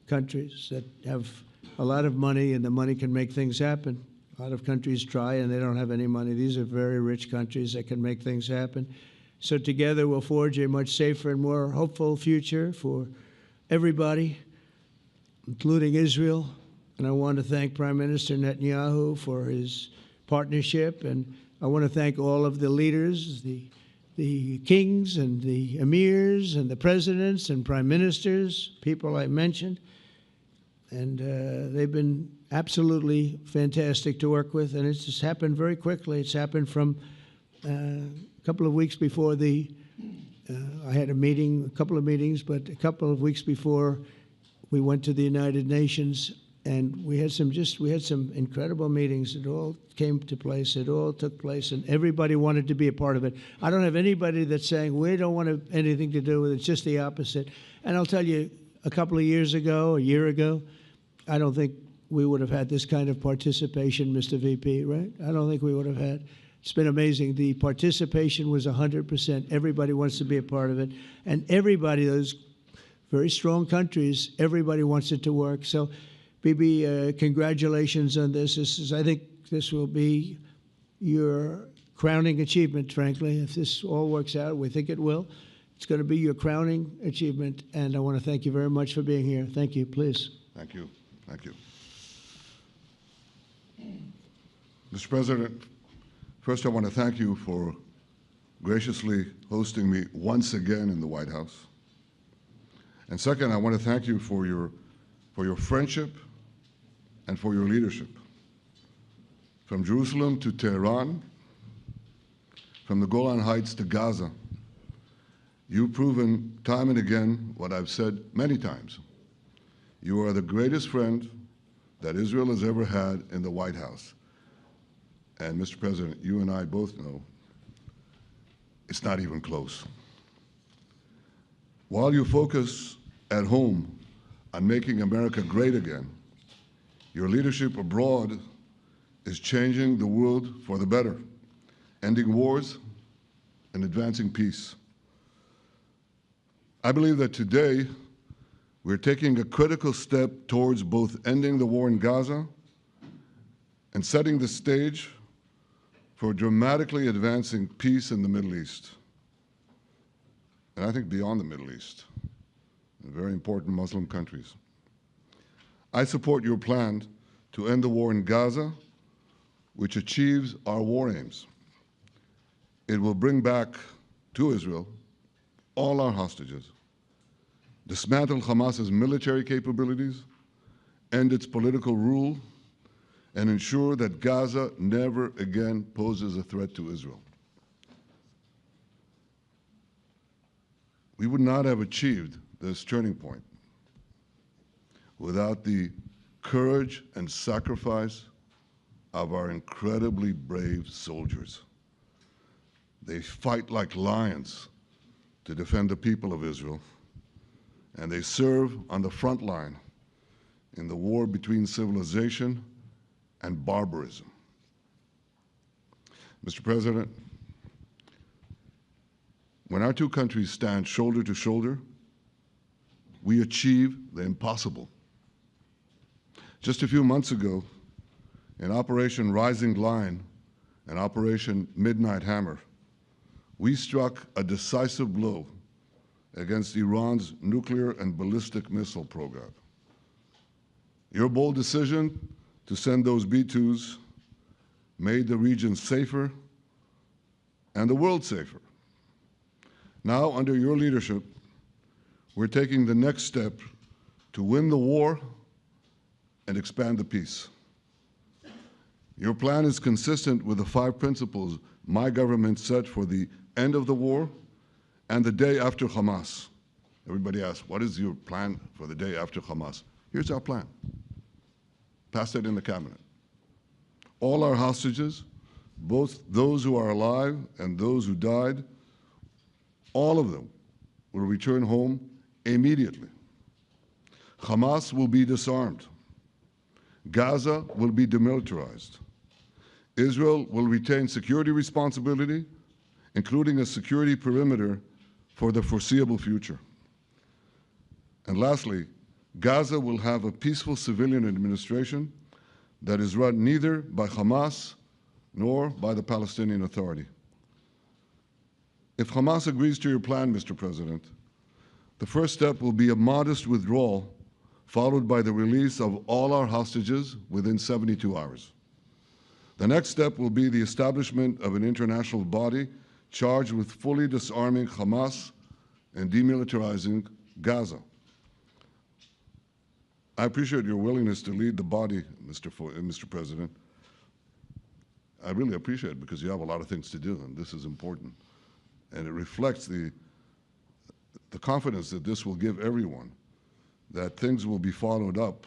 countries that have a lot of money, and the money can make things happen. A lot of countries try, and they don't have any money. These are very rich countries that can make things happen. So together we'll forge a much safer and more hopeful future for everybody, including Israel. And I want to thank Prime Minister Netanyahu for his partnership, and I want to thank all of the leaders, the kings and the emirs and the presidents and prime ministers, people I mentioned. And they've been absolutely fantastic to work with, and it's just happened very quickly. It's happened from a couple of weeks before I had a couple of meetings, but a couple of weeks before we went to the United Nations, and we had some incredible meetings. It all came to place. It all took place, and everybody wanted to be a part of it. I don't have anybody that's saying we don't want anything to do with it. It's just the opposite. And I'll tell you, a couple of years ago, a year ago, I don't think we would have had this kind of participation, Mr. VP, right? I don't think we would have had. It's been amazing. The participation was 100%. Everybody wants to be a part of it. And everybody, those very strong countries, everybody wants it to work. So, Bibi, congratulations on this. I think this will be your crowning achievement, frankly. If this all works out, we think it will. It's going to be your crowning achievement. And I want to thank you very much for being here. Thank you. Please. Thank you. Thank you. Mr. President, first I want to thank you for graciously hosting me once again in the White House. And second, I want to thank you for your friendship and for your leadership. From Jerusalem to Tehran, from the Golan Heights to Gaza, you've proven time and again what I've said many times. You are the greatest friend that Israel has ever had in the White House. And Mr. President, you and I both know it's not even close. While you focus at home on making America great again, your leadership abroad is changing the world for the better, ending wars, and advancing peace. I believe that today we're taking a critical step towards both ending the war in Gaza and setting the stage for dramatically advancing peace in the Middle East, and I think beyond the Middle East, in very important Muslim countries. I support your plan to end the war in Gaza, which achieves our war aims. It will bring back to Israel all our hostages, dismantle Hamas's military capabilities, end its political rule, and ensure that Gaza never again poses a threat to Israel. We would not have achieved this turning point without the courage and sacrifice of our incredibly brave soldiers. They fight like lions to defend the people of Israel, and they serve on the front line in the war between civilization and barbarism. Mr. President, when our two countries stand shoulder to shoulder, we achieve the impossible. Just a few months ago, in Operation Rising Lion and Operation Midnight Hammer, we struck a decisive blow against Iran's nuclear and ballistic missile program. Your bold decision to send those B-2s made the region safer and the world safer. Now, under your leadership, we're taking the next step to win the war and expand the peace. Your plan is consistent with the 5 principles my government set for the end of the war and the day after Hamas. Everybody asks, what is your plan for the day after Hamas? Here's our plan. Passed it in the cabinet. All our hostages, both those who are alive and those who died, all of them will return home immediately. Hamas will be disarmed. Gaza will be demilitarized. Israel will retain security responsibility, including a security perimeter for the foreseeable future. And lastly, Gaza will have a peaceful civilian administration that is run neither by Hamas nor by the Palestinian Authority. If Hamas agrees to your plan, Mr. President, the first step will be a modest withdrawal, followed by the release of all our hostages within 72 hours. The next step will be the establishment of an international body charged with fully disarming Hamas and demilitarizing Gaza. I appreciate your willingness to lead the body, Mr. President. I really appreciate it because you have a lot of things to do, and this is important. And it reflects the confidence that this will give everyone, that things will be followed up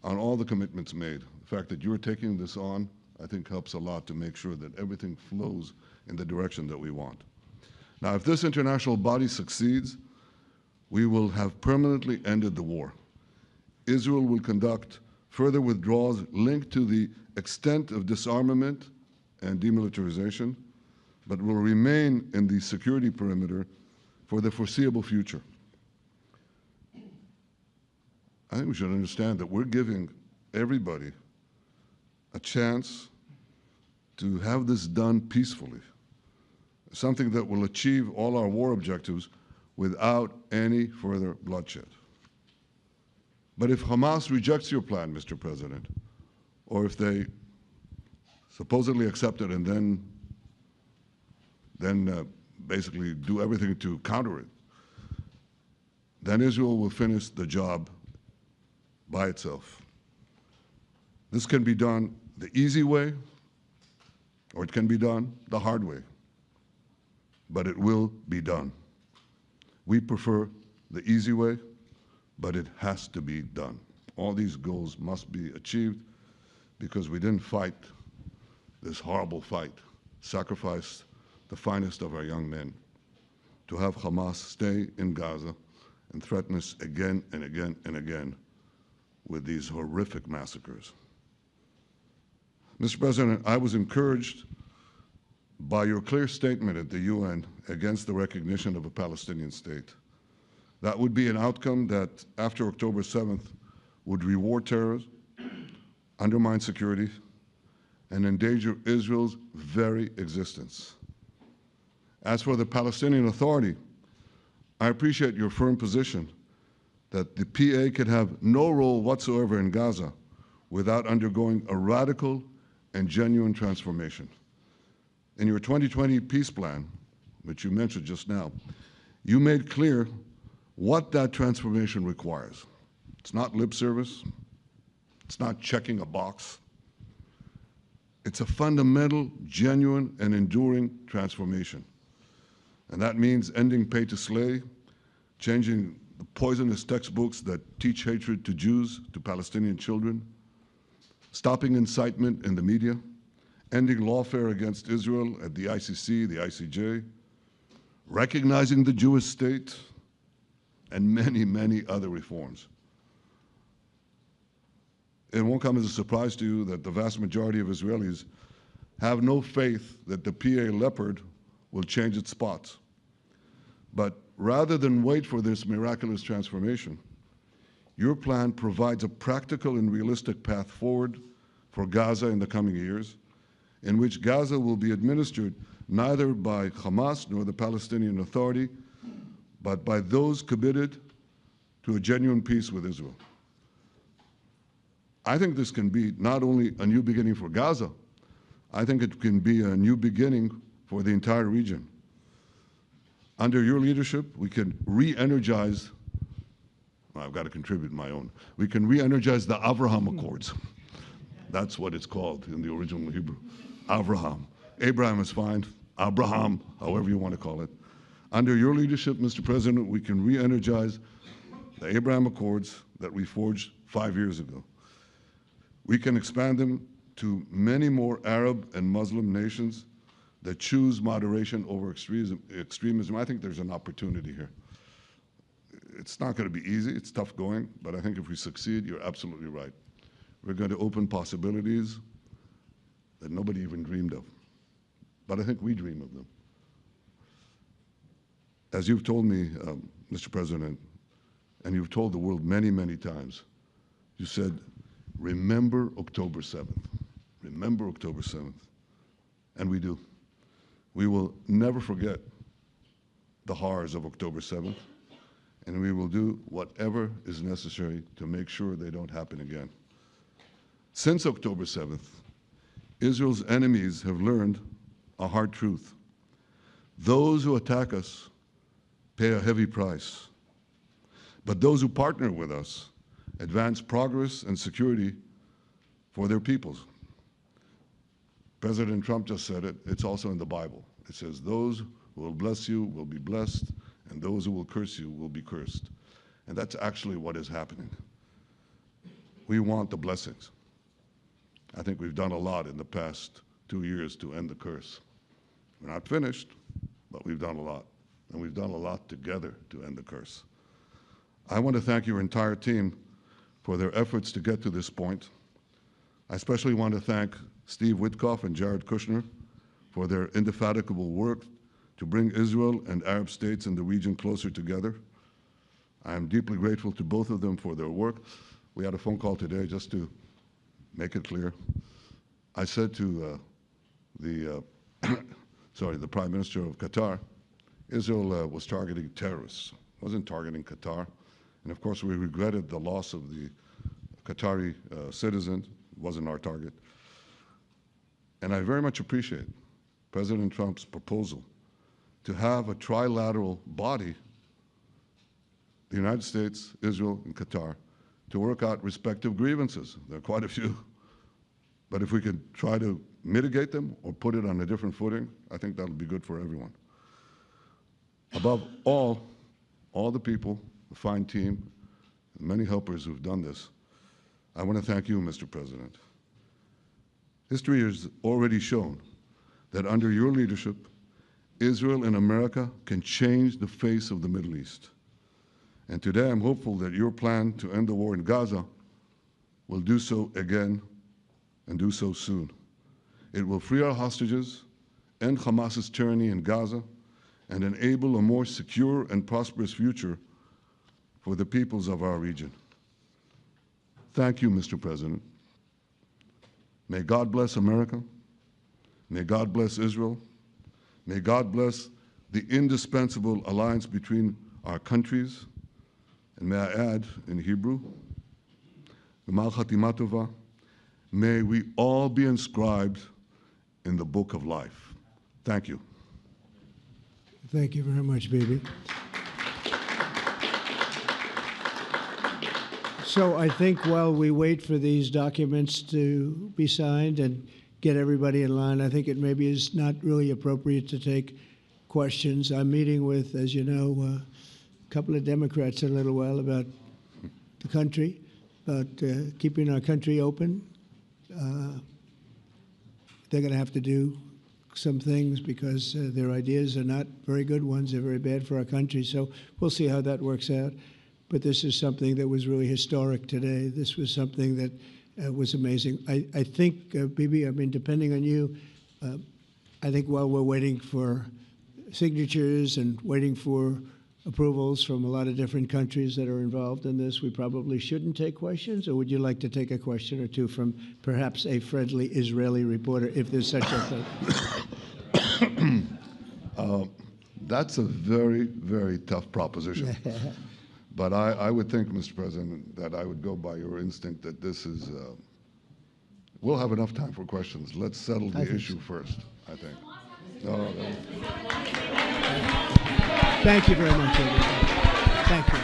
on all the commitments made. The fact that you're taking this on, I think, helps a lot to make sure that everything flows in the direction that we want. Now, if this international body succeeds, we will have permanently ended the war. Israel will conduct further withdrawals linked to the extent of disarmament and demilitarization, but will remain in the security perimeter for the foreseeable future. I think we should understand that we're giving everybody a chance to have this done peacefully, something that will achieve all our war objectives without any further bloodshed. But if Hamas rejects your plan, Mr. President, or if they supposedly accept it and then basically do everything to counter it, then Israel will finish the job by itself. This can be done the easy way, or it can be done the hard way, but it will be done. We prefer the easy way, but it has to be done. All these goals must be achieved because we didn't fight this horrible fight, sacrifice the finest of our young men to have Hamas stay in Gaza and threaten us again and again and again with these horrific massacres. Mr. President, I was encouraged by your clear statement at the UN against the recognition of a Palestinian state. That would be an outcome that, after October 7th, would reward terrorism, undermine security, and endanger Israel's very existence. As for the Palestinian Authority, I appreciate your firm position that the PA can have no role whatsoever in Gaza without undergoing a radical and genuine transformation. In your 2020 peace plan, which you mentioned just now, you made clear what that transformation requires. It's not lip service. It's not checking a box. It's a fundamental, genuine, and enduring transformation. And that means ending pay to slay, changing the poisonous textbooks that teach hatred to Jews, to Palestinian children, stopping incitement in the media, ending lawfare against Israel at the ICC, the ICJ, recognizing the Jewish state, and many, many other reforms. It won't come as a surprise to you that the vast majority of Israelis have no faith that the PA Leopard will change its spots. But rather than wait for this miraculous transformation, your plan provides a practical and realistic path forward for Gaza in the coming years, in which Gaza will be administered neither by Hamas nor the Palestinian Authority, but by those committed to a genuine peace with Israel. I think this can be not only a new beginning for Gaza, I think it can be a new beginning for the entire region. Under your leadership, we can re-energize, well, I've got to contribute my own, we can re-energize the Abraham Accords. That's what it's called in the original Hebrew, Abraham. Abraham is fine, Abraham, however you want to call it. Under your leadership, Mr. President, we can re-energize the Abraham Accords that we forged 5 years ago. We can expand them to many more Arab and Muslim nations that choose moderation over extremism. I think there's an opportunity here. It's not going to be easy, it's tough going, but I think if we succeed, you're absolutely right. We're going to open possibilities that nobody even dreamed of. But I think we dream of them. As you've told me, Mr. President, and you've told the world many, many times, you said, remember October 7th. Remember October 7th. And we do. We will never forget the horrors of October 7th, and we will do whatever is necessary to make sure they don't happen again. Since October 7th, Israel's enemies have learned a hard truth. Those who attack us pay a heavy price, but those who partner with us advance progress and security for their peoples. President Trump just said it. It's also in the Bible. It says, those who will bless you will be blessed, and those who will curse you will be cursed. And that's actually what is happening. We want the blessings. I think we've done a lot in the past 2 years to end the curse. We're not finished, but we've done a lot. And we've done a lot together to end the curse. I want to thank your entire team for their efforts to get to this point. I especially want to thank Steve Witkoff and Jared Kushner for their indefatigable work to bring Israel and Arab states in the region closer together. I am deeply grateful to both of them for their work. We had a phone call today just to make it clear. I said to the Prime Minister of Qatar, Israel was targeting terrorists, wasn't targeting Qatar. And of course, we regretted the loss of the Qatari citizen, wasn't our target. And I very much appreciate President Trump's proposal to have a trilateral body, the United States, Israel, and Qatar, to work out respective grievances. There are quite a few. But if we could try to mitigate them or put it on a different footing, I think that'll be good for everyone. Above all the people, the fine team, the many helpers who've done this, I want to thank you, Mr. President. History has already shown that under your leadership, Israel and America can change the face of the Middle East. And today I'm hopeful that your plan to end the war in Gaza will do so again and do so soon. It will free our hostages end Hamas's tyranny in Gaza, and enable a more secure and prosperous future for the peoples of our region. Thank you, Mr. President. May God bless America. May God bless Israel. May God bless the indispensable alliance between our countries. And may I add in Hebrew, G'mal Chatima Tova, may we all be inscribed in the book of life. Thank you. Thank you very much, Bibi. So I think while we wait for these documents to be signed and get everybody in line, I think it maybe is not really appropriate to take questions. I'm meeting with, as you know, a couple of Democrats in a little while about the country, about keeping our country open. They're going to have to do some things because their ideas are not very good ones. They're very bad for our country. So we'll see how that works out. But this is something that was really historic today. This was something that was amazing. I think, Bibi, I mean, depending on you, I think while we're waiting for signatures and waiting for approvals from a lot of different countries that are involved in this, we probably shouldn't take questions? Or would you like to take a question or two from perhaps a friendly Israeli reporter, if there's such a thing? That's a very, very tough proposition. But I would think, Mr. President, that I would go by your instinct that this is, we'll have enough time for questions. Let's settle the issue first, I think. No. Thank you very much, everybody. Thank you.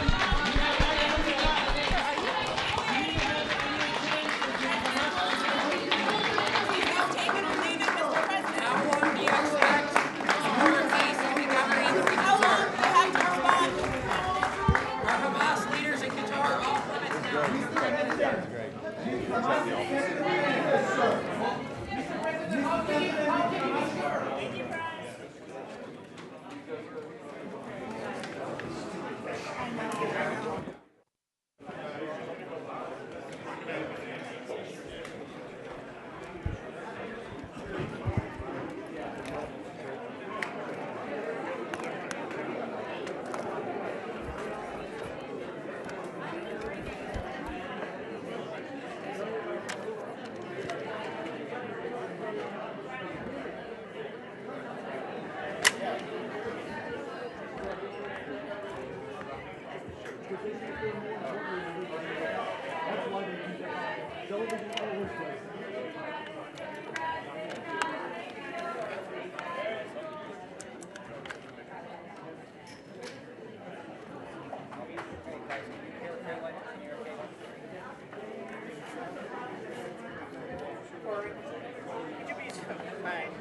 Would you be so kind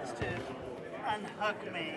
as to unhook me